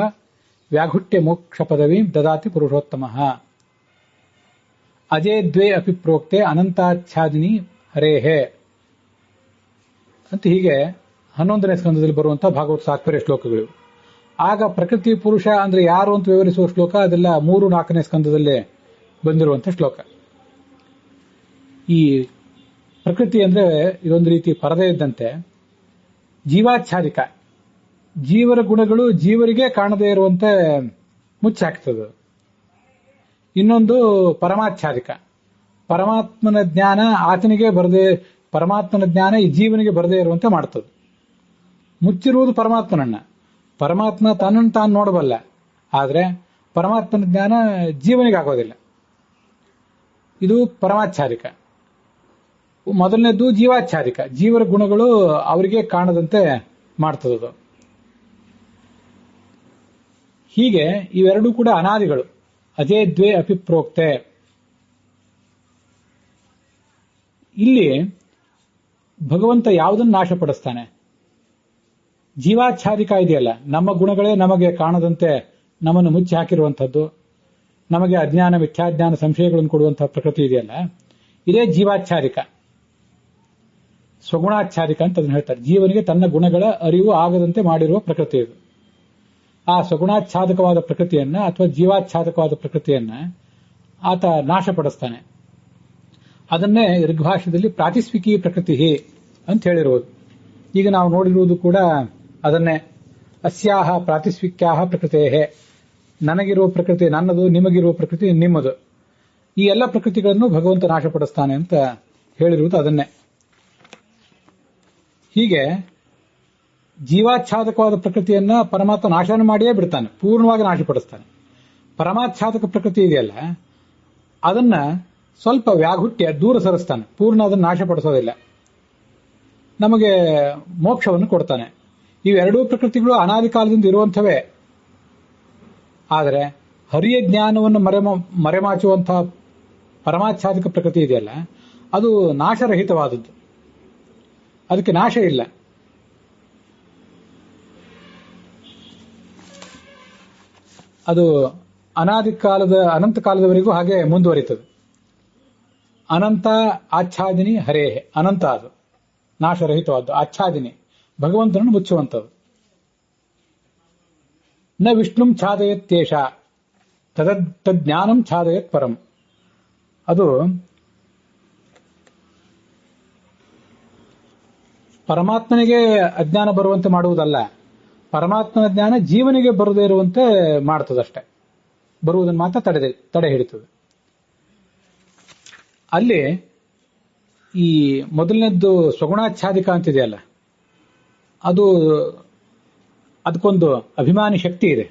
ವ್ಯಾಘುಟ್ಯ ಮೋಕ್ಷ ಪದವಿ ದದಾತಿ ಪುರುಷೋತ್ತಮಃ. ಅಜೇ ದ್ವೇ ಅಪಿ ಪ್ರೋಕ್ತೆ ಅನಂತಾಚ್ಛಾದಿನಿ ಹರೇಹೇ ಅಂತ ಹೀಗೆ 11ನೇ ಸ್ಕಂದದಲ್ಲಿ ಬರುವಂತಹ ಭಾಗವತ ತಾತ್ಪರ್ಯ ಶ್ಲೋಕಗಳು. ಆಗ ಪ್ರಕೃತಿ ಪುರುಷ ಅಂದ್ರೆ ಯಾರು ಅಂತ ವಿವರಿಸುವ ಶ್ಲೋಕ ಅದೆಲ್ಲ 3, 4ನೇ ಸ್ಕಂದದಲ್ಲೇ ಬಂದಿರುವಂತಹ ಶ್ಲೋಕ. ಈ ಪ್ರಕೃತಿ ಅಂದ್ರೆ ಇದೊಂದು ರೀತಿ ಪರದೆ ಇದ್ದಂತೆ, ಜೀವಾಚ್ಛಾದಿಕ, ಜೀವರ ಗುಣಗಳು ಜೀವರಿಗೆ ಕಾಣದೇ ಇರುವಂತೆ ಮುಚ್ಚಾಕ್ತದೆ. ಇನ್ನೊಂದು ಪರಮಾಚ್ಛಾದಿಕ, ಪರಮಾತ್ಮನ ಜ್ಞಾನ ಆತನಿಗೆ ಬರದೆ, ಪರಮಾತ್ಮನ ಜ್ಞಾನ ಈ ಜೀವನಿಗೆ ಬರದೇ ಇರುವಂತೆ ಮಾಡ್ತದೆ. ಮುಚ್ಚಿರುವುದು ಪರಮಾತ್ಮನನ್ನ, ಪರಮಾತ್ಮ ತನ್ನನ್ನು ತಾನು ನೋಡಬಲ್ಲ, ಆದರೆ ಪರಮಾತ್ಮನ ಜ್ಞಾನ ಜೀವನಿಗೆ ಆಗೋದಿಲ್ಲ. ಇದು ಪರಮಾಚ್ಛಾದಿಕ. ಮೊದಲನೇದು ಜೀವಾಚ್ಛಾದಿಕ, ಜೀವರ ಗುಣಗಳು ಅವರಿಗೆ ಕಾಣದಂತೆ ಮಾಡ್ತದದು. ಹೀಗೆ ಇವೆರಡೂ ಕೂಡ ಅನಾದಿಗಳು. ಅಜೇ ದ್ವೇ ಅಪಿ ಪ್ರೋಕ್ತೆ. ಇಲ್ಲಿ ಭಗವಂತ ಯಾವುದನ್ನು ನಾಶಪಡಿಸ್ತಾನೆ? ಜೀವಾಚ್ಛಾದಿಕ ಇದೆಯಲ್ಲ, ನಮ್ಮ ಗುಣಗಳೇ ನಮಗೆ ಕಾಣದಂತೆ ನಮ್ಮನ್ನು ಮುಚ್ಚಿ ಹಾಕಿರುವಂಥದ್ದು, ನಮಗೆ ಅಜ್ಞಾನ, ಮಿಥ್ಯಾಜ್ಞಾನ, ಸಂಶಯಗಳನ್ನು ಕೊಡುವಂತಹ ಪ್ರಕೃತಿ ಇದೆಯಲ್ಲ, ಇದೇ ಜೀವಾಚ್ಛಾದಿಕ. ಸ್ವಗುಣಾಚ್ಛಾದಿಕ ಅಂತ ಅದನ್ನು ಹೇಳ್ತಾರೆ. ಜೀವನಿಗೆ ತನ್ನ ಗುಣಗಳ ಅರಿವು ಆಗದಂತೆ ಮಾಡಿರುವ ಪ್ರಕೃತಿ ಇದು. ಆ ಸ್ವಗುಣಾಚ್ಛಾದಕವಾದ ಪ್ರಕೃತಿಯನ್ನ ಅಥವಾ ಜೀವಾಚ್ಛಾದಕವಾದ ಪ್ರಕೃತಿಯನ್ನ ಆತ ನಾಶಪಡಿಸ್ತಾನೆ. ಅದನ್ನೇ ಋಗ್ಭಾಷೆಯಲ್ಲಿ ಪ್ರಾತಿಸ್ವಿಕಿ ಪ್ರಕೃತಿ ಅಂತ ಹೇಳಿರುವುದು. ಈಗ ನಾವು ನೋಡಿರುವುದು ಕೂಡ ಅದನ್ನೇ. ಅಸ್ಯಾಹ ಪ್ರಾತಿಸ್ವಿಕ್ಯಾಹ ಪ್ರಕೃತೇಹೇ, ನನಗಿರುವ ಪ್ರಕೃತಿ ನನ್ನದು, ನಿಮಗಿರುವ ಪ್ರಕೃತಿ ನಿಮ್ಮದು. ಈ ಎಲ್ಲ ಪ್ರಕೃತಿಗಳನ್ನು ಭಗವಂತ ನಾಶಪಡಿಸ್ತಾನೆ ಅಂತ ಹೇಳಿರುವುದು ಅದನ್ನೇ. ಹೀಗೆ ಜೀವಾಚ್ಛಾದಕವಾದ ಪ್ರಕೃತಿಯನ್ನ ಪರಮಾತ್ಮ ನಾಶನ ಮಾಡಿಯೇ ಬಿಡ್ತಾನೆ, ಪೂರ್ಣವಾಗಿ ನಾಶಪಡಿಸ್ತಾನೆ. ಪರಮಾಚ್ಛಾದಕ ಪ್ರಕೃತಿ ಇದೆಯಲ್ಲ, ಅದನ್ನ ಸ್ವಲ್ಪ ವ್ಯಾಘುಟ್ಯ ದೂರ ಸರಿಸ್ತಾನೆ, ಪೂರ್ಣ ಅದನ್ನು ನಾಶಪಡಿಸೋದಿಲ್ಲ, ನಮಗೆ ಮೋಕ್ಷವನ್ನು ಕೊಡ್ತಾನೆ. ಇವೆರಡೂ ಪ್ರಕೃತಿಗಳು ಅನಾದಿ ಕಾಲದಿಂದ ಇರುವಂಥವೇ. ಆದರೆ ಹರಿಯ ಜ್ಞಾನವನ್ನು ಮರೆಮಾಚುವಂತಹ ಪರಮಾಚ್ಛಾದಿಕ ಪ್ರಕೃತಿ ಇದೆಯಲ್ಲ, ಅದು ನಾಶರಹಿತವಾದದ್ದು, ಅದಕ್ಕೆ ನಾಶ ಇಲ್ಲ. ಅದು ಅನಾದಿ ಕಾಲದ, ಅನಂತ ಕಾಲದವರೆಗೂ ಹಾಗೆ ಮುಂದುವರಿತದೆ. ಅನಂತ ಆಚ್ಛಾದಿನಿ ಹರೇಹೆ, ಅನಂತ ಅದು ನಾಶರಹಿತವಾದ್ದು. ಆಚ್ಛಾದಿನಿ ಭಗವಂತನನ್ನು ಮುಚ್ಚುವಂಥದ್ದು. ನ ವಿಷ್ಣುಂ ಛಾದಯತ್ತೇಷ ತಜ್ಞಾನಂ ಛಾದಯತ್ ಪರಂ. ಅದು ಪರಮಾತ್ಮನಿಗೆ ಅಜ್ಞಾನ ಬರುವಂತೆ ಮಾಡುವುದಲ್ಲ, ಪರಮಾತ್ಮನ ಜ್ಞಾನ ಜೀವನಿಗೆ ಬರದೇ ಇರುವಂತೆ ಮಾಡ್ತದಷ್ಟೆ, ಬರುವುದನ್ನು ಮಾತ್ರ ತಡೆ ಹಿಡಿತದೆ. ಅಲ್ಲಿ ಈ ಮೊದಲನೇದ್ದು ಸ್ವಗುಣಾಚ್ಛಾದಿಕ ಅಂತಿದೆಯಲ್ಲ, ಅದಕ್ಕೊಂದು ಅಭಿಮಾನಿ ಶಕ್ತಿ ಇದೆ.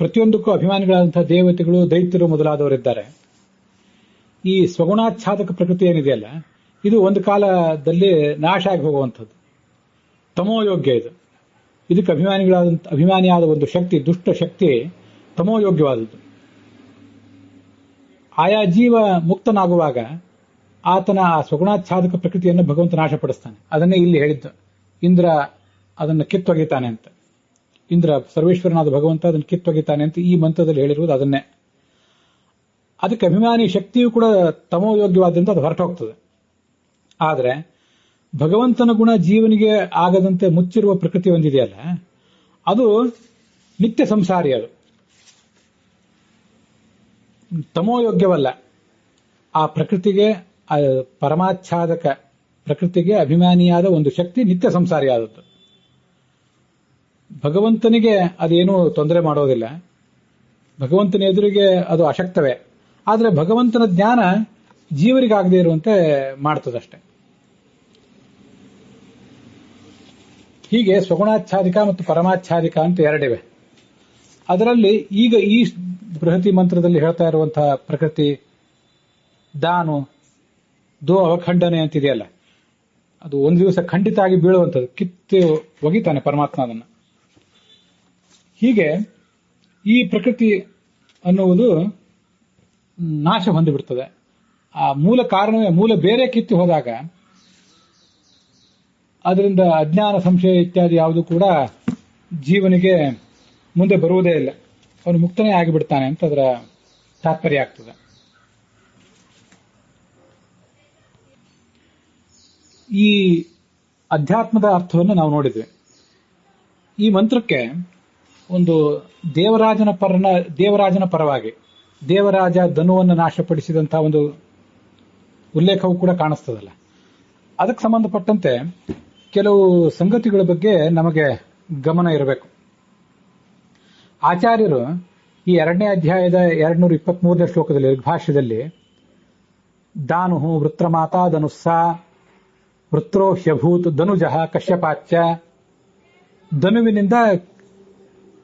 ಪ್ರತಿಯೊಂದಕ್ಕೂ ಅಭಿಮಾನಿಗಳಾದಂತಹ ದೇವತೆಗಳು, ದೈತ್ಯರು ಮೊದಲಾದವರಿದ್ದಾರೆ. ಈ ಸ್ವಗುಣಾಚ್ಛಾದಕ ಪ್ರಕೃತಿ ಏನಿದೆಯಲ್ಲ, ಇದು ಒಂದು ಕಾಲದಲ್ಲಿ ನಾಶ ಆಗಿ ಹೋಗುವಂಥದ್ದು, ತಮೋಯೋಗ್ಯ ಇದು. ಇದಕ್ಕೆ ಅಭಿಮಾನಿಯಾದ ಒಂದು ಶಕ್ತಿ, ದುಷ್ಟ ಶಕ್ತಿ ತಮೋಯೋಗ್ಯವಾದದ್ದು. ಆಯಾ ಜೀವ ಮುಕ್ತನಾಗುವಾಗ ಆತನ ಆ ಸ್ವಗುಣಾಚ್ಛಾದಕ ಪ್ರಕೃತಿಯನ್ನು ಭಗವಂತ ನಾಶಪಡಿಸ್ತಾನೆ. ಅದನ್ನೇ ಇಲ್ಲಿ ಹೇಳಿದ್ದು, ಇಂದ್ರ ಅದನ್ನು ಕಿತ್ತೊಗಿತಾನೆ ಅಂತ. ಇಂದ್ರ ಸರ್ವೇಶ್ವರನಾದ ಭಗವಂತ ಅದನ್ನು ಕಿತ್ತೊಗಿತಾನೆ ಅಂತ ಈ ಮಂತ್ರದಲ್ಲಿ ಹೇಳಿರುವುದು ಅದನ್ನೇ. ಅದಕ್ಕೆ ಅಭಿಮಾನಿ ಶಕ್ತಿಯೂ ಕೂಡ ತಮೋಯೋಗ್ಯವಾದ್ರಿಂದ ಅದು ಹೊರಟೋಗ್ತದೆ. ಆದರೆ ಭಗವಂತನ ಗುಣ ಜೀವನಿಗೆ ಆಗದಂತೆ ಮುಚ್ಚಿರುವ ಪ್ರಕೃತಿ ಒಂದಿದೆಯಲ್ಲ, ಅದು ನಿತ್ಯ ಸಂಸಾರಿ, ಅದು ತಮೋಯೋಗ್ಯವಲ್ಲ. ಆ ಪ್ರಕೃತಿಗೆ, ಪರಮಾಚ್ಛಾದಕ ಪ್ರಕೃತಿಗೆ ಅಭಿಮಾನಿಯಾದ ಒಂದು ಶಕ್ತಿ ನಿತ್ಯ ಸಂಸಾರಿಯಾದದ್ದು. ಭಗವಂತನಿಗೆ ಅದೇನೂ ತೊಂದರೆ ಮಾಡೋದಿಲ್ಲ, ಭಗವಂತನ ಎದುರಿಗೆ ಅದು ಅಶಕ್ತವೇ. ಆದರೆ ಭಗವಂತನ ಜ್ಞಾನ ಜೀವರಿಗಾಗದೇ ಇರುವಂತೆ ಮಾಡ್ತದಷ್ಟೆ. ಹೀಗೆ ಸ್ವಗುಣಾಚ್ಛಾದಿಕ ಮತ್ತು ಪರಮಾಚ್ಛಾದಿಕ ಅಂತ ಎರಡಿವೆ. ಅದರಲ್ಲಿ ಈಗ ಈ ಬೃಹತಿ ಮಂತ್ರದಲ್ಲಿ ಹೇಳ್ತಾ ಇರುವಂತಹ ಪ್ರಕೃತಿ ದಾನು ದೋ ಅವಖಂಡನೆ ಅಂತಿದೆಯಲ್ಲ, ಅದು ಒಂದು ದಿವಸ ಖಂಡಿತ ಆಗಿ ಬೀಳುವಂಥದ್ದು, ಕಿತ್ತು ಒಗಿತಾನೆ ಪರಮಾತ್ಮ ಅದನ್ನು. ಹೀಗೆ ಈ ಪ್ರಕೃತಿ ಅನ್ನುವುದು ನಾಶ ಹೊಂದಿಬಿಡ್ತದೆ. ಆ ಮೂಲ ಕಾರಣವೇ, ಮೂಲ ಬೇರೆ ಕಿತ್ತು ಹೋದಾಗ ಅದರಿಂದ ಅಜ್ಞಾನ ಸಂಶಯ ಇತ್ಯಾದಿ ಯಾವುದು ಕೂಡ ಜೀವನಿಗೆ ಮುಂದೆ ಬರುವುದೇ ಇಲ್ಲ, ಅವನು ಮುಕ್ತನೇ ಆಗಿಬಿಡ್ತಾನೆ ಅಂತ ಅದರ ತಾತ್ಪರ್ಯ ಆಗ್ತದೆ. ಈ ಅಧ್ಯಾತ್ಮದ ಅರ್ಥವನ್ನು ನಾವು ನೋಡಿದ್ವಿ. ಈ ಮಂತ್ರಕ್ಕೆ ಒಂದು ದೇವರಾಜನ ಪರವಾಗಿ ದೇವರಾಜ ಧನುವನ್ನು ನಾಶಪಡಿಸಿದಂತಹ ಒಂದು ಉಲ್ಲೇಖವೂ ಕೂಡ ಕಾಣಿಸ್ತದಲ್ಲ. ಅದಕ್ಕೆ ಸಂಬಂಧಪಟ್ಟಂತೆ ಕೆಲವು ಸಂಗತಿಗಳ ಬಗ್ಗೆ ನಮಗೆ ಗಮನ ಇರಬೇಕು. ಆಚಾರ್ಯರು ಈ 2ನೇ ಅಧ್ಯಾಯದ 223ನೇ ಶ್ಲೋಕದಲ್ಲಿ ಋಗ್ಭಾಷ್ಯದಲ್ಲಿ ದಾನು ವೃತ್ರಮಾತಾ ಧನುಸ್ಸ ವೃತ್ರೋ ಹ್ಯಭೂತ್ ಧನುಜಃ ಕಶ್ಯಪಾಚ್ಯ, ಧನುವಿನಿಂದ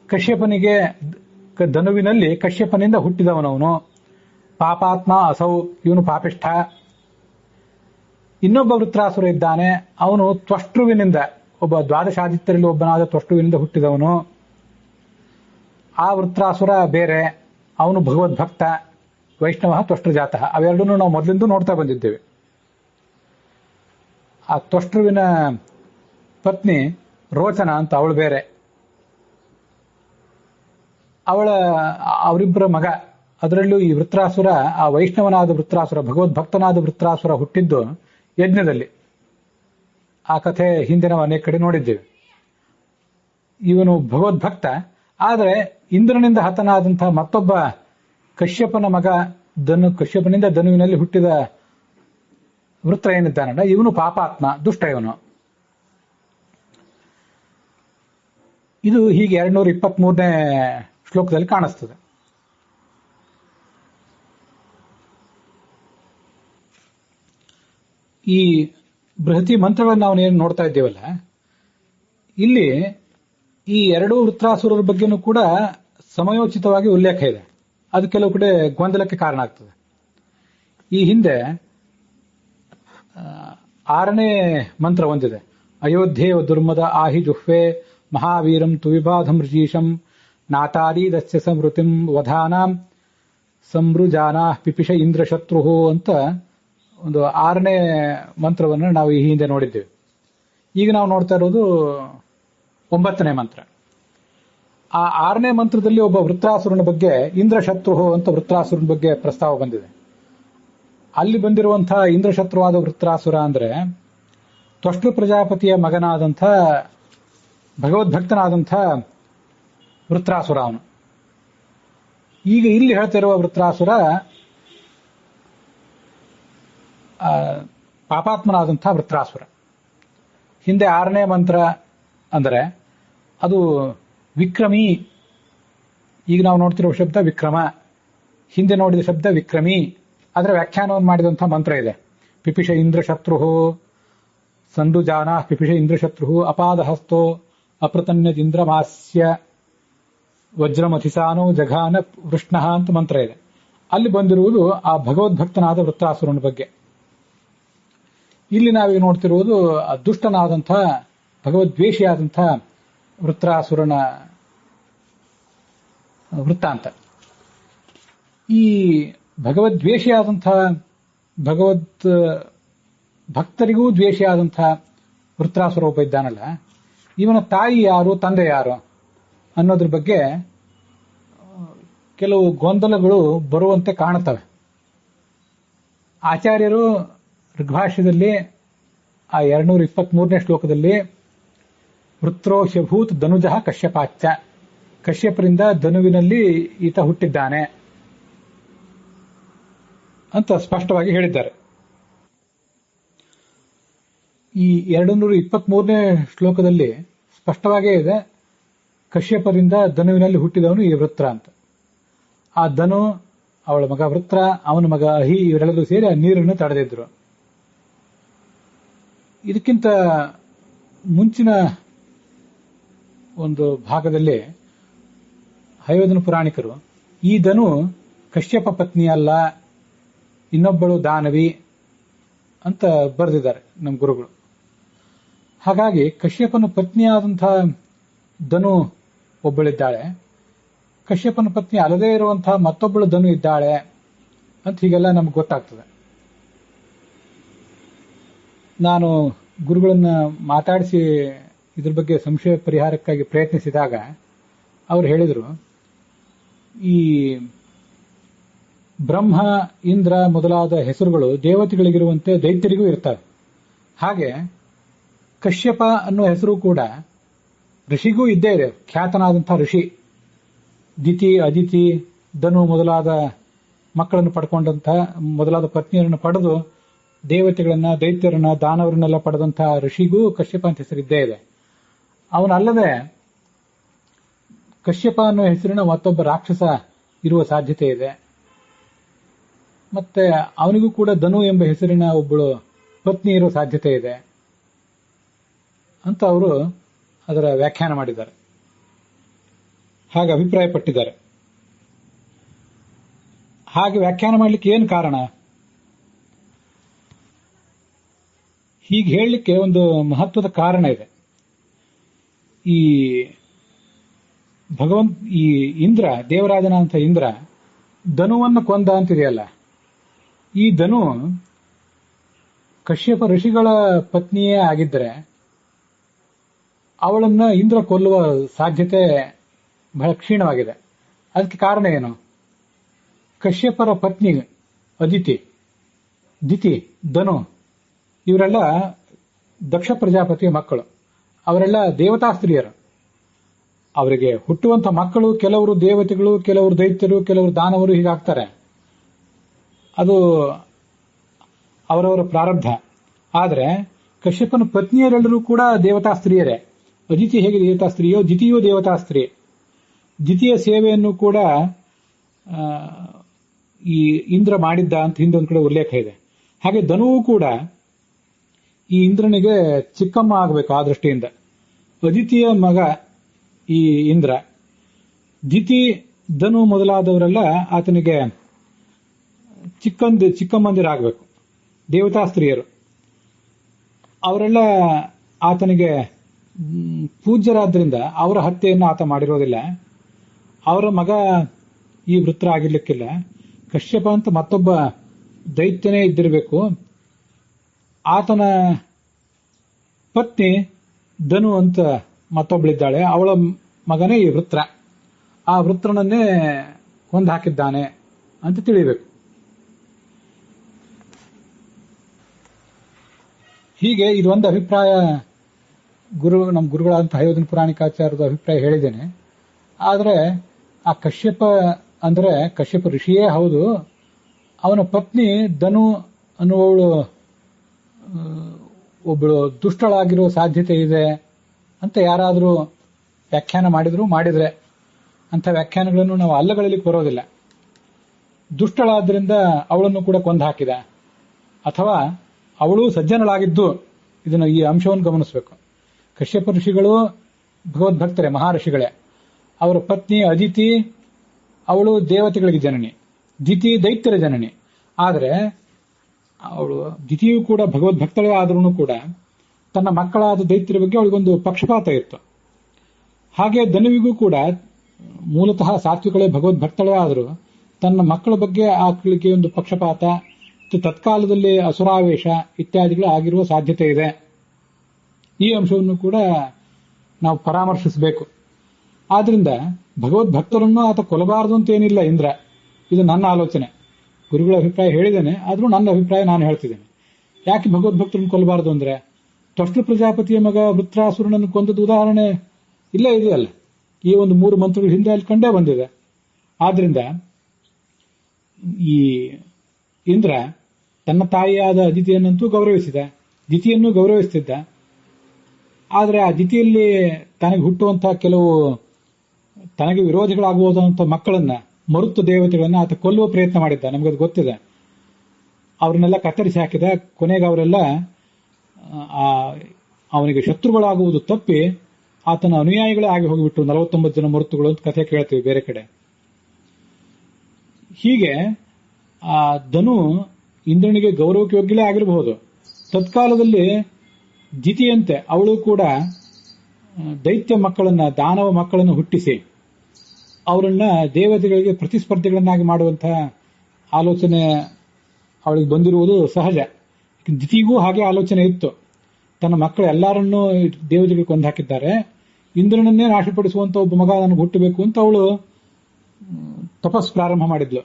ಕಶ್ಯಪನಿಗೆ, ಧನುವಿನಲ್ಲಿ ಕಶ್ಯಪನಿಂದ ಹುಟ್ಟಿದವನವನು, ಪಾಪಾತ್ಮ ಅಸೌ, ಇವನು ಪಾಪಿಷ್ಠ. ಇನ್ನೊಬ್ಬ ವೃತ್ರಾಸುರ ಇದ್ದಾನೆ, ಅವನು ತ್ವಷ್ಟೃವಿನಿಂದ, ಒಬ್ಬ ದ್ವಾದಶಾದಿತ್ಯರಲ್ಲಿ ಒಬ್ಬನಾದ ತ್ವಷ್ಟೃವಿನಿಂದ ಹುಟ್ಟಿದವನು. ಆ ವೃತ್ರಾಸುರ ಬೇರೆ, ಅವನು ಭಗವದ್ಭಕ್ತ, ವೈಷ್ಣವ ತ್ವಷ್ಟೃಜಾತಃ. ಅವೆರಡನ್ನೂ ನಾವು ಮೊದಲಿಂದ ನೋಡ್ತಾ ಬಂದಿದ್ದೇವೆ. ಆ ತ್ವಷ್ಟೃವಿನ ಪತ್ನಿ ರೋಚನ ಅಂತ ಅವಳು ಬೇರೆ, ಅವರಿಬ್ಬರ ಮಗ. ಅದರಲ್ಲೂ ಈ ವೃತ್ರಾಸುರ, ಆ ವೈಷ್ಣವನಾದ ವೃತ್ರಾಸುರ, ಭಗವದ್ಭಕ್ತನಾದ ವೃತ್ರಾಸುರ ಹುಟ್ಟಿದ್ದು ಯಜ್ಞದಲ್ಲಿ. ಆ ಕಥೆ ಹಿಂದೆ ನಾವು ಅನೇಕ ಕಡೆ ನೋಡಿದ್ದೇವೆ. ಇವನು ಭಗವದ್ಭಕ್ತ, ಆದರೆ ಇಂದ್ರನಿಂದ ಹತನಾದಂತಹ ಮತ್ತೊಬ್ಬ ಕಶ್ಯಪನ ಮಗ ಕಶ್ಯಪನಿಂದ ಧನುವಿನಲ್ಲಿ ಹುಟ್ಟಿದ ವೃತ್ರ ಏನಿದ್ದಾನಲ್ಲ, ಇವನು ಪಾಪಾತ್ಮ, ದುಷ್ಟ ಇವನು. ಇದು ಹೀಗೆ 223ನೇ ಶ್ಲೋಕದಲ್ಲಿ ಕಾಣಿಸ್ತದೆ. ಈ ಬೃಹತಿ ಮಂತ್ರಗಳನ್ನು ನಾವು ಏನು ನೋಡ್ತಾ ಇದ್ದೇವಲ್ಲ, ಇಲ್ಲಿ ಈ ಎರಡೂ ವೃತ್ರಾಸುರರ ಬಗ್ಗೆನೂ ಕೂಡ ಸಮಯೋಚಿತವಾಗಿ ಉಲ್ಲೇಖ ಇದೆ. ಅದು ಕೆಲವು ಕಡೆ ಗೊಂದಲಕ್ಕೆ ಕಾರಣ ಆಗ್ತದೆ. ಈ ಹಿಂದೆ 6ನೇ ಮಂತ್ರ ಒಂದಿದೆ, ಅಯೋಧ್ಯೆ ದುರ್ಮದ ಆಹಿ ಜುಹ್ವೆ ಮಹಾವೀರಂ ತುವಿಬಾಧಂ ಋಜೀಶಂ ನಾತಾರೀದಸ್ಯ ಸಮೃತಿಂ ವಧಾನಾಂ ಸಂಬೃಜಾನಾ ಪಿಪಿಷ ಇಂದ್ರಶತ್ರು ಅಂತ ಒಂದು 6ನೇ ಮಂತ್ರವನ್ನು ನಾವು ಈ ಹಿಂದೆ ನೋಡಿದ್ದೇವೆ. ಈಗ ನಾವು ನೋಡ್ತಾ ಇರೋದು 9ನೇ ಮಂತ್ರ. ಆ 6ನೇ ಮಂತ್ರದಲ್ಲಿ ಒಬ್ಬ ವೃತ್ರಾಸುರನ ಬಗ್ಗೆ, ಇಂದ್ರಶತ್ರು ಅಂತ ವೃತ್ರಾಸುರನ ಬಗ್ಗೆ ಪ್ರಸ್ತಾವ ಬಂದಿದೆ. ಅಲ್ಲಿ ಬಂದಿರುವಂತಹ ಇಂದ್ರಶತ್ರುವಾದ ವೃತ್ರಾಸುರ ಅಂದ್ರೆ ತ್ವಷ್ಟೃ ಪ್ರಜಾಪತಿಯ ಮಗನಾದಂಥ ಭಗವದ್ಭಕ್ತನಾದಂಥ ವೃತ್ರಾಸುರ ಅವನು. ಈಗ ಇಲ್ಲಿ ಹೇಳ್ತಿರುವ ವೃತ್ರಾಸುರ ಪಾಪಾತ್ಮನಾದಂಥ ವೃತ್ರಾಸುರ. ಹಿಂದೆ 6ನೇ ಮಂತ್ರ ಅಂದರೆ ಅದು ವಿಕ್ರಮಿ. ಈಗ ನಾವು ನೋಡ್ತಿರುವ ಶಬ್ದ ವಿಕ್ರಮ, ಹಿಂದೆ ನೋಡಿದ ಶಬ್ದ ವಿಕ್ರಮಿ. ಅದರ ವ್ಯಾಖ್ಯಾನವನ್ನು ಮಾಡಿದಂಥ ಮಂತ್ರ ಇದೆ. ಪಿಪಿಷ ಇಂದ್ರಶತ್ರು ಸಂದುಜಾನ ಪಿಪಿಷ ಇಂದ್ರಶತ್ರು ಅಪಾದಹಸ್ತೋ ಅಪ್ರತನ್ಯದಿಂದ್ರಮಾಸ್ಯ ವಜ್ರಮಥಿಸಾನೋ ಜಘಾನ ವೃಷ್ಣ ಅಂತ ಮಂತ್ರ ಇದೆ. ಅಲ್ಲಿ ಬಂದಿರುವುದು ಆ ಭಗವದ್ಭಕ್ತನಾದ ವೃತ್ರಾಸುರನ ಬಗ್ಗೆ. ಇಲ್ಲಿ ನಾವೀಗ ನೋಡ್ತಿರುವುದು ದುಷ್ಟನಾದಂಥ ಭಗವದ್ವೇಷಿಯಾದಂಥ ವೃತ್ರಾಸುರನ ವೃತ್ತಾಂತ. ಈ ಭಗವದ್ವೇಷಿಯಾದಂಥ ಭಗವದ್ ಭಕ್ತರಿಗೂ ದ್ವೇಷಿಯಾದಂಥ ವೃತ್ರಾಸುರ ಒಬ್ಬ ಇದ್ದಾನಲ್ಲ, ಇವನ ತಾಯಿ ಯಾರು, ತಂದೆ ಯಾರು ಅನ್ನೋದ್ರ ಬಗ್ಗೆ ಕೆಲವು ಗೊಂದಲಗಳು ಬರುವಂತೆ ಕಾಣುತ್ತವೆ. ಆಚಾರ್ಯರು ಋಗ್ಭಾಷ್ಯದಲ್ಲಿ ಆ 223ನೇ ಶ್ಲೋಕದಲ್ಲಿ ವೃತ್ರೋಹ್ಯಭೂತ್ ಧನುಜಃ ಕಶ್ಯಪಾಚ್ಯ, ಕಶ್ಯಪರಿಂದ ಧನುವಿನಲ್ಲಿ ಈತ ಹುಟ್ಟಿದ್ದಾನೆ ಅಂತ ಸ್ಪಷ್ಟವಾಗಿ ಹೇಳಿದ್ದಾರೆ. ಈ 223ನೇ ಶ್ಲೋಕದಲ್ಲಿ ಸ್ಪಷ್ಟವಾಗೇ ಇದೆ, ಕಶ್ಯಪರಿಂದ ಧನುವಿನಲ್ಲಿ ಹುಟ್ಟಿದವನು ಈ ವೃತ್ರ ಅಂತ. ಆ ಧನು, ಅವಳ ಮಗ ವೃತ್ರ, ಅವನ ಮಗ ಅಹಿ, ಇವರೆಲ್ಲರೂ ಸೇರಿ ಆ ನೀರನ್ನು ತಡೆದಿದ್ರು. ಇದಕ್ಕಿಂತ ಮುಂಚಿನ ಒಂದು ಭಾಗದಲ್ಲಿ ಹಯೋಧನ ಪುರಾಣಿಕರು ಈ ಧನು ಕಶ್ಯಪ ಪತ್ನಿ ಅಲ್ಲ, ಇನ್ನೊಬ್ಬಳು ದಾನವಿ ಅಂತ ಬರೆದಿದ್ದಾರೆ ನಮ್ಮ ಗುರುಗಳು. ಹಾಗಾಗಿ ಕಶ್ಯಪನ ಪತ್ನಿಯಾದಂತಹ ಧನು ಒಬ್ಬಳಿದ್ದಾಳೆ, ಕಶ್ಯಪನ ಪತ್ನಿ ಅಲ್ಲದೇ ಇರುವಂತಹ ಮತ್ತೊಬ್ಬಳು ಧನು ಇದ್ದಾಳೆ ಅಂತ ಹೀಗೆಲ್ಲ ನಮ್ಗೆ ಗೊತ್ತಾಗ್ತದೆ. ನಾನು ಗುರುಗಳನ್ನ ಮಾತಾಡಿಸಿ ಇದ್ರ ಬಗ್ಗೆ ಸಂಶಯ ಪರಿಹಾರಕ್ಕಾಗಿ ಪ್ರಯತ್ನಿಸಿದಾಗ ಅವರು ಹೇಳಿದರು, ಈ ಬ್ರಹ್ಮ, ಇಂದ್ರ ಮೊದಲಾದ ಹೆಸರುಗಳು ದೇವತೆಗಳಿಗಿರುವಂತೆ ದೈತ್ಯರಿಗೂ ಇರ್ತವೆ. ಹಾಗೆ ಕಶ್ಯಪ ಅನ್ನೋ ಹೆಸರು ಕೂಡ ಋಷಿಗೂ ಇದ್ದೇ ಇದೆ. ಖ್ಯಾತನಾದಂತಹ ಋಷಿ ದಿತಿ, ಅದಿತಿ, ಧನು ಮೊದಲಾದ ಮಕ್ಕಳನ್ನು ಪಡ್ಕೊಂಡಂತಹ, ಮೊದಲಾದ ಪತ್ನಿಯರನ್ನು ಪಡೆದು ದೇವತೆಗಳನ್ನ, ದೈತ್ಯರನ್ನ, ದಾನವರನ್ನೆಲ್ಲ ಪಡೆದಂತಹ ಋಷಿಗೂ ಕಶ್ಯಪ ಅಂತ ಹೆಸರಿದ್ದೇ ಇದೆ. ಅವನಲ್ಲದೆ ಕಶ್ಯಪ ಅನ್ನೋ ಹೆಸರಿನ ಮತ್ತೊಬ್ಬ ರಾಕ್ಷಸ ಇರುವ ಸಾಧ್ಯತೆ ಇದೆ. ಮತ್ತೆ ಅವನಿಗೂ ಕೂಡ ಧನು ಎಂಬ ಹೆಸರಿನ ಒಬ್ಬಳು ಪತ್ನಿ ಇರೋ ಸಾಧ್ಯತೆ ಇದೆ ಅಂತ ಅವರು ಅದರ ವ್ಯಾಖ್ಯಾನ ಮಾಡಿದ್ದಾರೆ, ಹಾಗೆ ಅಭಿಪ್ರಾಯಪಟ್ಟಿದ್ದಾರೆ. ಹಾಗೆ ವ್ಯಾಖ್ಯಾನ ಮಾಡಲಿಕ್ಕೆ ಏನು ಕಾರಣ? ಹೀಗೆ ಹೇಳಲಿಕ್ಕೆ ಒಂದು ಮಹತ್ವದ ಕಾರಣ ಇದೆ. ಈ ಈ ಇಂದ್ರ, ದೇವರಾಜನ ಅಂತ ಇಂದ್ರ ಧನುವನ್ನು ಕೊಂದ ಅಂತಿದೆಯಲ್ಲ, ಈ ಧನು ಕಶ್ಯಪ ಋಷಿಗಳ ಪತ್ನಿಯೇ ಆಗಿದ್ದರೆ ಅವಳನ್ನ ಇಂದ್ರ ಕೊಲ್ಲುವ ಸಾಧ್ಯತೆ ಬಹಳ ಕ್ಷೀಣವಾಗಿದೆ. ಅದಕ್ಕೆ ಕಾರಣ ಏನು? ಕಶ್ಯಪರ ಪತ್ನಿ ಅದಿತಿ, ದಿತಿ, ಧನು ಇವರೆಲ್ಲ ದಕ್ಷ ಪ್ರಜಾಪತಿಯ ಮಕ್ಕಳು. ಅವರೆಲ್ಲ ದೇವತಾ ಸ್ತ್ರೀಯರು. ಅವರಿಗೆ ಹುಟ್ಟುವಂತ ಮಕ್ಕಳು ಕೆಲವರು ದೇವತೆಗಳು, ಕೆಲವರು ದೈತ್ಯರು, ಕೆಲವರು ದಾನವರು, ಹೀಗಾಗ್ತಾರೆ. ಅದು ಅವರವರ ಪ್ರಾರಬ್ಧ. ಆದರೆ ಕಶ್ಯಪನ ಪತ್ನಿಯರೆಲ್ಲರೂ ಕೂಡ ದೇವತಾ ಸ್ತ್ರೀಯರೇ. ಅದಿತಿ ಹೇಗೆ ದೇವತಾ ಸ್ತ್ರೀಯೋ, ದಿತಿಯೂ ದೇವತಾ ಸ್ತ್ರೀ. ದಿತಿಯ ಸೇವೆಯನ್ನು ಕೂಡ ಈ ಇಂದ್ರ ಮಾಡಿದ್ದ ಅಂತ ಹಿಂದೊಂದು ಕಡೆ ಉಲ್ಲೇಖ ಇದೆ. ಹಾಗೆ ಧನುವು ಕೂಡ ಈ ಇಂದ್ರನಿಗೆ ಚಿಕ್ಕಮ್ಮ ಆಗಬೇಕು. ಆ ದೃಷ್ಟಿಯಿಂದ ಅದಿತಿಯ ಮಗ ಈ ಇಂದ್ರ, ದಿತಿ, ಧನು ಮೊದಲಾದವರೆಲ್ಲ ಆತನಿಗೆ ಚಿಕ್ಕಮ್ಮಂದಿರಾಗಬೇಕು, ದೇವತಾ ಸ್ತ್ರೀಯರು. ಅವರೆಲ್ಲ ಆತನಿಗೆ ಪೂಜ್ಯರಾದ್ರಿಂದ ಅವರ ಹತ್ಯೆಯನ್ನು ಆತ ಮಾಡಿರೋದಿಲ್ಲ. ಅವರ ಮಗ ಈ ವೃತ್ರ ಆಗಿರ್ಲಿಕ್ಕಿಲ್ಲ. ಕಶ್ಯಪ ಅಂತ ಮತ್ತೊಬ್ಬ ದೈತ್ಯನೇ ಇದ್ದಿರಬೇಕು. ಆತನ ಪತ್ನಿ ಧನು ಅಂತ ಮತ್ತೊಬ್ಬಳಿದ್ದಾಳೆ, ಅವಳ ಮಗನೇ ಈ ವೃತ್ರ. ಆ ವೃತ್ರನನ್ನೇ ಕೊಂದು ಹಾಕಿದ್ದಾನೆ ಅಂತ ತಿಳಿಬೇಕು. ಹೀಗೆ ಇದೊಂದು ಅಭಿಪ್ರಾಯ ನಮ್ಮ ಗುರುಗಳಾದಂಥ ಹಯೋಧನ ಪುರಾಣಿಕಾಚಾರ್ಯದ ಅಭಿಪ್ರಾಯ ಹೇಳಿದ್ದೇನೆ. ಆದರೆ ಆ ಕಶ್ಯಪ ಅಂದ್ರೆ ಕಶ್ಯಪ ಋಷಿಯೇ ಹೌದು, ಅವನ ಪತ್ನಿ ಧನು ಅನ್ನುವವಳು ಒಬ್ಬಳು ದುಷ್ಟಳಾಗಿರೋ ಸಾಧ್ಯತೆ ಇದೆ ಅಂತ ಯಾರಾದರೂ ವ್ಯಾಖ್ಯಾನ ಮಾಡಿದ್ರೆ ಅಂಥ ವ್ಯಾಖ್ಯಾನಗಳನ್ನು ನಾವು ಅಲ್ಲಗಳಿಲಿಕ್ಕೆ ಬರೋದಿಲ್ಲ. ದುಷ್ಟಳಾದ್ರಿಂದ ಅವಳನ್ನು ಕೂಡ ಕೊಂದು ಹಾಕಿದ, ಅಥವಾ ಅವಳು ಸಜ್ಜನಳಾಗಿದ್ದು, ಇದನ್ನು ಈ ಅಂಶವನ್ನು ಗಮನಿಸಬೇಕು. ಕಶ್ಯಪ ಋಷಿಗಳು ಭಗವದ್ಭಕ್ತರೇ, ಮಹಾಋಷಿಗಳೇ. ಅವರ ಪತ್ನಿ ಅದಿತಿ, ಅವಳು ದೇವತೆಗಳಿಗೆ ಜನನಿ, ದಿತಿ ದೈತ್ಯರ ಜನನಿ. ಆದರೆ ಅವಳು ದಿತಿಯು ಕೂಡ ಭಗವದ್ಭಕ್ತಳೇ ಆದ್ರೂ ಕೂಡ ತನ್ನ ಮಕ್ಕಳಾದ ದೈತ್ಯರ ಬಗ್ಗೆ ಅವಳಿಗೊಂದು ಪಕ್ಷಪಾತ ಇತ್ತು. ಹಾಗೆ ಧನುವಿಗೂ ಕೂಡ ಮೂಲತಃ ಸಾತ್ವಿಕಳೇ, ಭಗವದ್ಭಕ್ತಳೇ ಆದರೂ ತನ್ನ ಮಕ್ಕಳ ಬಗ್ಗೆ ಆಕೆಗೆ ಒಂದು ಪಕ್ಷಪಾತ, ತತ್ಕಾಲದಲ್ಲಿ ಅಸುರಾವೇಶ ಇತ್ಯಾದಿಗಳು ಆಗಿರುವ ಸಾಧ್ಯತೆ ಇದೆ. ಈ ಅಂಶವನ್ನು ಕೂಡ ನಾವು ಪರಾಮರ್ಶಿಸಬೇಕು. ಆದ್ರಿಂದ ಭಗವದ್ಭಕ್ತರನ್ನು ಆತ ಕೊಲ್ಲಬಾರದು ಅಂತೇನಿಲ್ಲ ಇಂದ್ರ. ಇದು ನನ್ನ ಆಲೋಚನೆ. ಗುರುಗಳ ಅಭಿಪ್ರಾಯ ಹೇಳಿದ್ದೇನೆ, ಆದರೂ ನನ್ನ ಅಭಿಪ್ರಾಯ ನಾನು ಹೇಳ್ತಿದ್ದೇನೆ. ಯಾಕೆ ಭಗವದ್ಭಕ್ತರನ್ನು ಕೊಲ್ಲಬಾರದು ಅಂದ್ರೆ, ತ್ವಷ್ಟ ಪ್ರಜಾಪತಿಯ ಮಗ ವೃತ್ರಾಸುರನನ್ನು ಕೊಂದದ್ದು ಉದಾಹರಣೆ ಇಲ್ಲೇ ಇದೆಯಲ್ಲ, ಈ ಒಂದು 3 ಮಂತ್ರಗಳ ಹಿಂದೆ ಅಲ್ಲಿ ಕಂಡೇ ಬಂದಿದೆ. ಆದ್ರಿಂದ ಈ ಇಂದ್ರ ತನ್ನ ತಾಯಿಯಾದ ಅದಿತಿಯನ್ನಂತೂ ಗೌರವಿಸಿದ, ದಿತಿಯನ್ನು ಗೌರವಿಸುತ್ತಿದ್ದ. ಆದರೆ ಆ ದಿತಿಯಲ್ಲಿ ತನಗೆ ಹುಟ್ಟುವಂತಹ ಕೆಲವು ತನಗೆ ವಿರೋಧಿಗಳಾಗುವುದಂತ ಮಕ್ಕಳನ್ನ, ಮರುತ್ತು ದೇವತೆಗಳನ್ನ ಆತ ಕೊಲ್ಲುವ ಪ್ರಯತ್ನ ಮಾಡಿದ್ದ. ನಮಗದು ಗೊತ್ತಿದೆ. ಅವ್ರನ್ನೆಲ್ಲ ಕತ್ತರಿಸಿ ಹಾಕಿದ. ಕೊನೆಗೆ ಅವರೆಲ್ಲ ಅವನಿಗೆ ಶತ್ರುಗಳಾಗುವುದು ತಪ್ಪಿ ಆತನ ಅನುಯಾಯಿಗಳೇ ಆಗಿ ಹೋಗಿಬಿಟ್ರು. 49 ಜನ ಮರುತ್ತುಗಳು ಅಂತ ಕಥೆ ಕೇಳ್ತೀವಿ ಬೇರೆ ಕಡೆ. ಹೀಗೆ ಆ ಧನು ಇಂದ್ರನಿಗೆ ಗೌರವಕ್ಕೆ ಯೋಗ್ಯಲೇ ಆಗಿರಬಹುದು. ತತ್ಕಾಲದಲ್ಲಿ ದಿತಿಯಂತೆ ಅವಳು ಕೂಡ ದೈತ್ಯ ಮಕ್ಕಳನ್ನ, ದಾನವ ಮಕ್ಕಳನ್ನು ಹುಟ್ಟಿಸಿ ಅವರನ್ನ ದೇವತೆಗಳಿಗೆ ಪ್ರತಿಸ್ಪರ್ಧಿಗಳನ್ನಾಗಿ ಮಾಡುವಂತಹ ಆಲೋಚನೆ ಅವಳಿಗೆ ಬಂದಿರುವುದು ಸಹಜ. ದಿತಿಗೂ ಹಾಗೆ ಆಲೋಚನೆ ಇತ್ತು. ತನ್ನ ಮಕ್ಕಳು ಎಲ್ಲರನ್ನೂ ದೇವತೆಗಳು ಕೊಂದು ಹಾಕಿದ್ದಾರೆ, ಇಂದ್ರನನ್ನೇ ನಾಶಪಡಿಸುವಂತ ಒಬ್ಬ ಮಗ ನನಗೆ ಹುಟ್ಟಬೇಕು ಅಂತ ಅವಳು ತಪಸ್ ಪ್ರಾರಂಭ ಮಾಡಿದ್ಲು.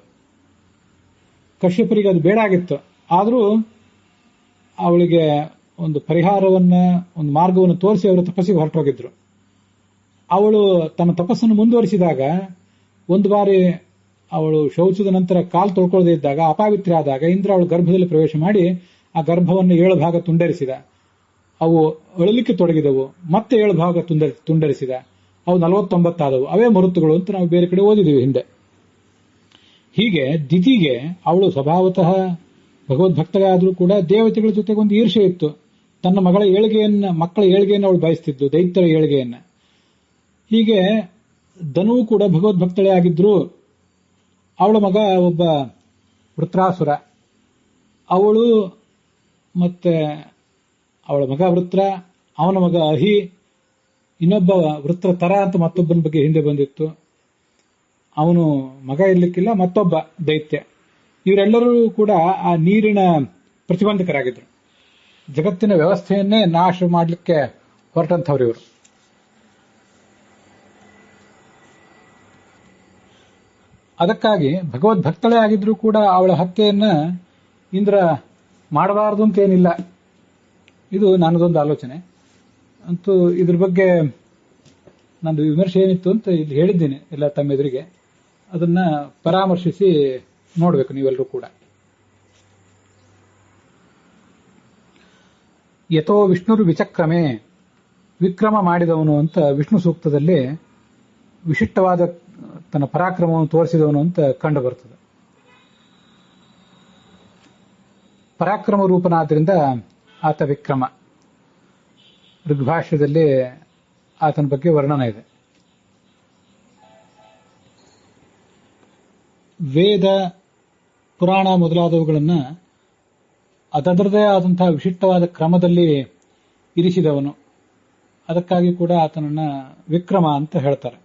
ಕಶ್ಯಪರಿಗೆ ಅದು ಬೇಡ ಆಗಿತ್ತು. ಆದರೂ ಅವಳಿಗೆ ಒಂದು ಪರಿಹಾರವನ್ನ, ಒಂದು ಮಾರ್ಗವನ್ನು ತೋರಿಸಿ ಅವರು ತಪಸ್ಸಿಗೆ ಹೊರಟೋಗಿದ್ರು. ಅವಳು ತನ್ನ ತಪಸ್ಸನ್ನು ಮುಂದುವರಿಸಿದಾಗ ಒಂದು ಬಾರಿ ಅವಳು ಶೌಚದ ನಂತರ ಕಾಲು ತೊಳ್ಕೊಳ್ಳದೆ ಇದ್ದಾಗ, ಅಪಾವಿತ್ರ್ಯ ಆದಾಗ, ಇಂದ್ರ ಅವಳು ಗರ್ಭದಲ್ಲಿ ಪ್ರವೇಶ ಮಾಡಿ ಆ ಗರ್ಭವನ್ನು 7 ಭಾಗ ತುಂಡರಿಸಿದ. ಅವು ಅಳಲಿಕ್ಕೆ ತೊಡಗಿದವು. ಮತ್ತೆ 7 ಭಾಗ ತುಂಡರಿಸಿದ. ಅವು 49 ಆದವು. ಅವೇ ಮರುತ್ತುಗಳು ಅಂತ ನಾವು ಬೇರೆ ಕಡೆ ಓದಿದ್ದೀವಿ ಹಿಂದೆ. ಹೀಗೆ ದಿತಿಗೆ ಅವಳು ಸ್ವಭಾವತಃ ಭಗವದ್ಭಕ್ತಳೇ ಆದರೂ ಕೂಡ ದೇವತೆಗಳ ಜೊತೆಗೆ ಒಂದು ಈರ್ಷೆ ಇತ್ತು. ತನ್ನ ಮಕ್ಕಳ ಏಳಿಗೆಯನ್ನು ಅವಳು ಬಯಸ್ತಿದ್ದು, ದೈತ್ಯರ ಏಳಿಗೆಯನ್ನ. ಹೀಗೆ ಧನುವು ಕೂಡ ಭಗವದ್ಭಕ್ತಳೇ ಆಗಿದ್ರು. ಅವಳ ಮಗ ಒಬ್ಬ ವೃತ್ರಾಸುರ. ಅವಳು ಮತ್ತೆ ಅವಳ ಮಗ ವೃತ್ರ, ಅವನ ಮಗ ಅಹಿ, ಇನ್ನೊಬ್ಬ ವೃತ್ರ ತರ ಅಂತ ಮತ್ತೊಬ್ಬನ ಬಗ್ಗೆ ಹಿಂದೆ ಬಂದಿತ್ತು. ಅವನು ಮಗ ಇರ್ಲಿಕ್ಕಿಲ್ಲ, ಮತ್ತೊಬ್ಬ ದೈತ್ಯ. ಇವರೆಲ್ಲರೂ ಕೂಡ ಆ ನೀರಿನ ಪ್ರತಿಬಂಧಕರಾಗಿದ್ರು. ಜಗತ್ತಿನ ವ್ಯವಸ್ಥೆಯನ್ನೇ ನಾಶ ಮಾಡಲಿಕ್ಕೆ ಹೊರಟಂಥವ್ರು ಇವರು. ಅದಕ್ಕಾಗಿ ಭಗವದ್ಭಕ್ತಳೇ ಆಗಿದ್ರೂ ಕೂಡ ಅವಳ ಹತ್ಯೆಯನ್ನ ಇಂದ್ರ ಮಾಡಬಾರದು ಅಂತೇನಿಲ್ಲ. ಇದು ನನ್ನದೊಂದು ಆಲೋಚನೆ. ಅಂತೂ ಇದ್ರ ಬಗ್ಗೆ ನಂದು ವಿಮರ್ಶೆ ಏನಿತ್ತು ಅಂತ ಇಲ್ಲಿ ಹೇಳಿದ್ದೇನೆ ಎಲ್ಲ ತಮ್ಮ ಎದುರಿಗೆ. ಅದನ್ನ ಪರಾಮರ್ಶಿಸಿ ನೋಡಬೇಕು ನೀವೆಲ್ಲರೂ ಕೂಡ. ಯಥೋ ವಿಷ್ಣುರು ವಿಚಕ್ರಮೆ, ವಿಕ್ರಮ ಮಾಡಿದವನು ಅಂತ ವಿಷ್ಣು ಸೂಕ್ತದಲ್ಲಿ ವಿಶಿಷ್ಟವಾದ ತನ್ನ ಪರಾಕ್ರಮವನ್ನು ತೋರಿಸಿದವನು ಅಂತ ಕಂಡು ಬರ್ತದೆ. ಪರಾಕ್ರಮ ರೂಪನಾದ್ರಿಂದ ಆತ ವಿಕ್ರಮ. ಋಗ್ಭಾಷ್ಯದಲ್ಲಿ ಆತನ ಬಗ್ಗೆ ವರ್ಣನ ಇದೆ. ವೇದ, ಪುರಾಣ ಮೊದಲಾದವುಗಳನ್ನು ಅದರದೇ ಆದಂತಹ ವಿಶಿಷ್ಟವಾದ ಕ್ರಮದಲ್ಲಿ ಇರಿಸಿದವನು. ಅದಕ್ಕಾಗಿ ಕೂಡ ಆತನನ್ನ ವಿಕ್ರಮ ಅಂತ ಹೇಳ್ತಾರೆ.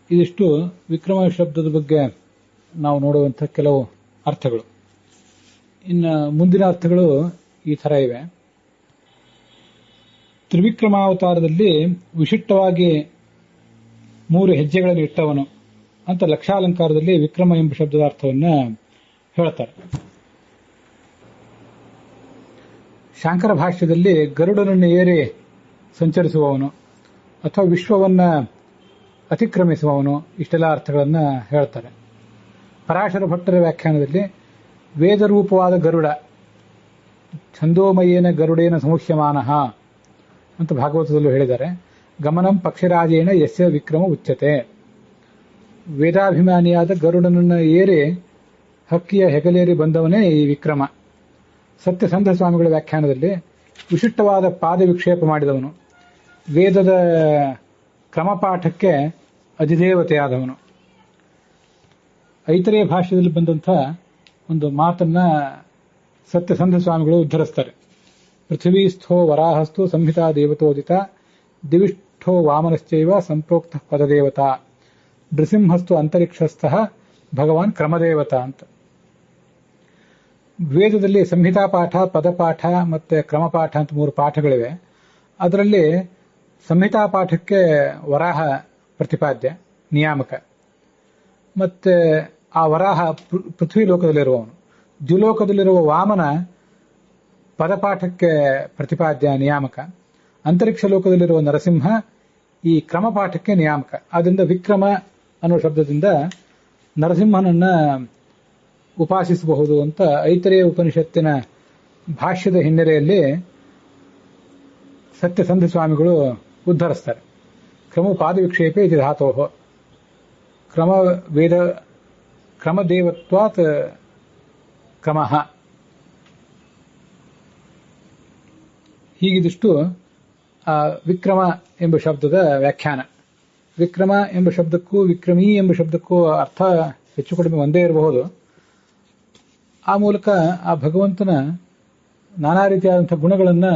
ಇದಿಷ್ಟು ವಿಕ್ರಮ ಶಬ್ದದ ಬಗ್ಗೆ ನಾವು ನೋಡುವಂತಹ ಕೆಲವು ಅರ್ಥಗಳು. ಇನ್ನು ಮುಂದಿನ ಅರ್ಥಗಳು ಈ ಥರ ಇವೆ. ತ್ರಿವಿಕ್ರಮಾವತಾರದಲ್ಲಿ ವಿಶಿಷ್ಟವಾಗಿ 3 ಹೆಜ್ಜೆಗಳನ್ನು ಇಟ್ಟವನು ಅಂತ ಲಕ್ಷಾಲಂಕಾರದಲ್ಲಿ ವಿಕ್ರಮ ಎಂಬ ಶಬ್ದದ ಅರ್ಥವನ್ನು ಹೇಳ್ತಾರೆ. ಶಾಂಕರ ಭಾಷ್ಯದಲ್ಲಿ ಗರುಡನನ್ನು ಏರಿ ಸಂಚರಿಸುವವನು ಅಥವಾ ವಿಶ್ವವನ್ನ ಅತಿಕ್ರಮಿಸುವವನು, ಇಷ್ಟೆಲ್ಲ ಅರ್ಥಗಳನ್ನು ಹೇಳ್ತಾರೆ. ಪರಾಶರ ಭಟ್ಟರ ವ್ಯಾಖ್ಯಾನದಲ್ಲಿ ವೇದರೂಪವಾದ ಗರುಡ, ಛಂದೋಮಯೇನ ಗರುಡೇನ ಸಮುಹ್ಯಮಾನ ಅಂತ ಭಾಗವತದಲ್ಲೂ ಹೇಳಿದ್ದಾರೆ. ಗಮನಂ ಪಕ್ಷಿರಾಜೇನ ಯಸ್ಯ ವಿಕ್ರಮ ಉಚ್ಯತೆ. ವೇದಾಭಿಮಾನಿಯಾದ ಗರುಡನನ್ನು ಏರಿ ಹಕ್ಕಿಯ ಹೆಗಲೇರಿ ಬಂದವನೇ ಈ ವಿಕ್ರಮ. ಸತ್ಯಸಂಧ ಸ್ವಾಮಿಗಳ ವ್ಯಾಖ್ಯಾನದಲ್ಲಿ ವಿಶಿಷ್ಟವಾದ ಪಾದ ವಿಕ್ಷೇಪ ಮಾಡಿದವನು, ವೇದದ ಕ್ರಮಪಾಠಕ್ಕೆ ಅಧಿದೇವತೆಯಾದವನು. ಐತರೇಯ ಭಾಷೆಯಲ್ಲಿ ಬಂದಂಥ ಒಂದು ಮಾತನ್ನ ಸತ್ಯಸಂಧ ಸ್ವಾಮಿಗಳು ಉದ್ಧರಿಸ್ತಾರೆ. ಪೃಥ್ವೀಸ್ಥೋ ವರಾಹಸ್ಥೋ ಸಂಹಿತಾ ದೇವತೋದಿತ ದಿವಿಷ್ಠೋ ವಾಮನಶ್ಚೈವ ಸಂಪ್ರೋಕ್ತ ಪದದೇವತಾ ನೃಸಿಂಹಸ್ತು ಅಂತರಿಕ್ಷಸ್ಥಃ ಭಗವಾನ್ ಕ್ರಮದೇವತಾ ಅಂತ. ವೇದದಲ್ಲಿ ಸಂಹಿತಾ ಪಾಠ, ಪದಪಾಠ ಮತ್ತೆ ಕ್ರಮಪಾಠ ಅಂತ 3 ಪಾಠಗಳಿವೆ. ಅದರಲ್ಲಿ ಸಂಹಿತಾ ಪಾಠಕ್ಕೆ ವರಾಹ ಪ್ರತಿಪಾದ್ಯ, ನಿಯಾಮಕ. ಮತ್ತೆ ಆ ವರಾಹ ಪೃಥ್ವಿ ಲೋಕದಲ್ಲಿರುವವನು. ದ್ಯುಲೋಕದಲ್ಲಿರುವ ವಾಮನ ಪದಪಾಠಕ್ಕೆ ಪ್ರತಿಪಾದ್ಯ, ನಿಯಾಮಕ. ಅಂತರಿಕ್ಷ ಲೋಕದಲ್ಲಿರುವ ನರಸಿಂಹ ಈ ಕ್ರಮಪಾಠಕ್ಕೆ ನಿಯಾಮಕ. ಆದ್ದರಿಂದ ವಿಕ್ರಮ ಅನ್ನೋ ಶಬ್ದದಿಂದ ನರಸಿಂಹನನ್ನ ಉಪಾಸಿಸಬಹುದು ಅಂತ ಐತರೇಯ ಉಪನಿಷತ್ತಿನ ಭಾಷ್ಯದ ಹಿನ್ನೆಲೆಯಲ್ಲಿ ಸತ್ಯಸಂಧ ಸ್ವಾಮಿಗಳು ಉದ್ಧರಿಸ್ತಾರೆ. ಕ್ರಮೋಪಾದಿವಿಕ್ಷೇಪೇ ಇತಿ ಧಾತೋಃ ಕ್ರಮದೇವತ್ವಾತ್ ಕ್ರಮಃ. ಹೀಗಿದಿಷ್ಟು ವಿಕ್ರಮ ಎಂಬ ಶಬ್ದದ ವ್ಯಾಖ್ಯಾನ. ವಿಕ್ರಮ ಎಂಬ ಶಬ್ದಕ್ಕೂ ವಿಕ್ರಮೀ ಎಂಬ ಶಬ್ದಕ್ಕೂ ಅರ್ಥ ಹೆಚ್ಚು ಕಡಿಮೆ ಒಂದೇ ಇರಬಹುದು. ಆ ಮೂಲಕ ಆ ಭಗವಂತನ ನಾನಾ ರೀತಿಯಾದಂಥ ಗುಣಗಳನ್ನು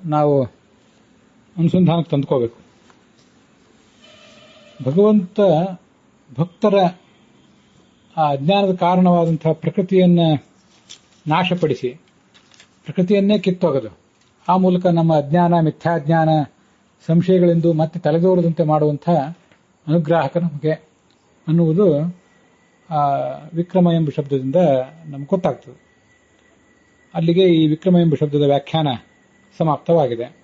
ನಾವು ಅನುಸಂಧಾನಕ್ಕೆ ತಂದುಕೋಬೇಕು. ಭಗವಂತ ಭಕ್ತರ ಆ ಅಜ್ಞಾನದ ಕಾರಣವಾದಂತಹ ಪ್ರಕೃತಿಯನ್ನು ನಾಶಪಡಿಸಿ ಪ್ರಕೃತಿಯನ್ನೇ ಕಿತ್ತೋಗದು, ಆ ಮೂಲಕ ನಮ್ಮ ಅಜ್ಞಾನ, ಮಿಥ್ಯಾಜ್ಞಾನ, ಸಂಶಯಗಳೆಂದು ಮತ್ತೆ ತಲೆದೋರದಂತೆ ಮಾಡುವಂಥ ಅನುಗ್ರಾಹಕ ನಮಗೆ ಅನ್ನುವುದು ಆ ವಿಕ್ರಮ ಎಂಬ ಶಬ್ದದಿಂದ ನಮ್ಗೆ ಗೊತ್ತಾಗ್ತದೆ. ಅಲ್ಲಿಗೆ ಈ ವಿಕ್ರಮ ಎಂಬ ಶಬ್ದದ ವ್ಯಾಖ್ಯಾನ ಸಮಾಪ್ತವಾಗಿದೆ.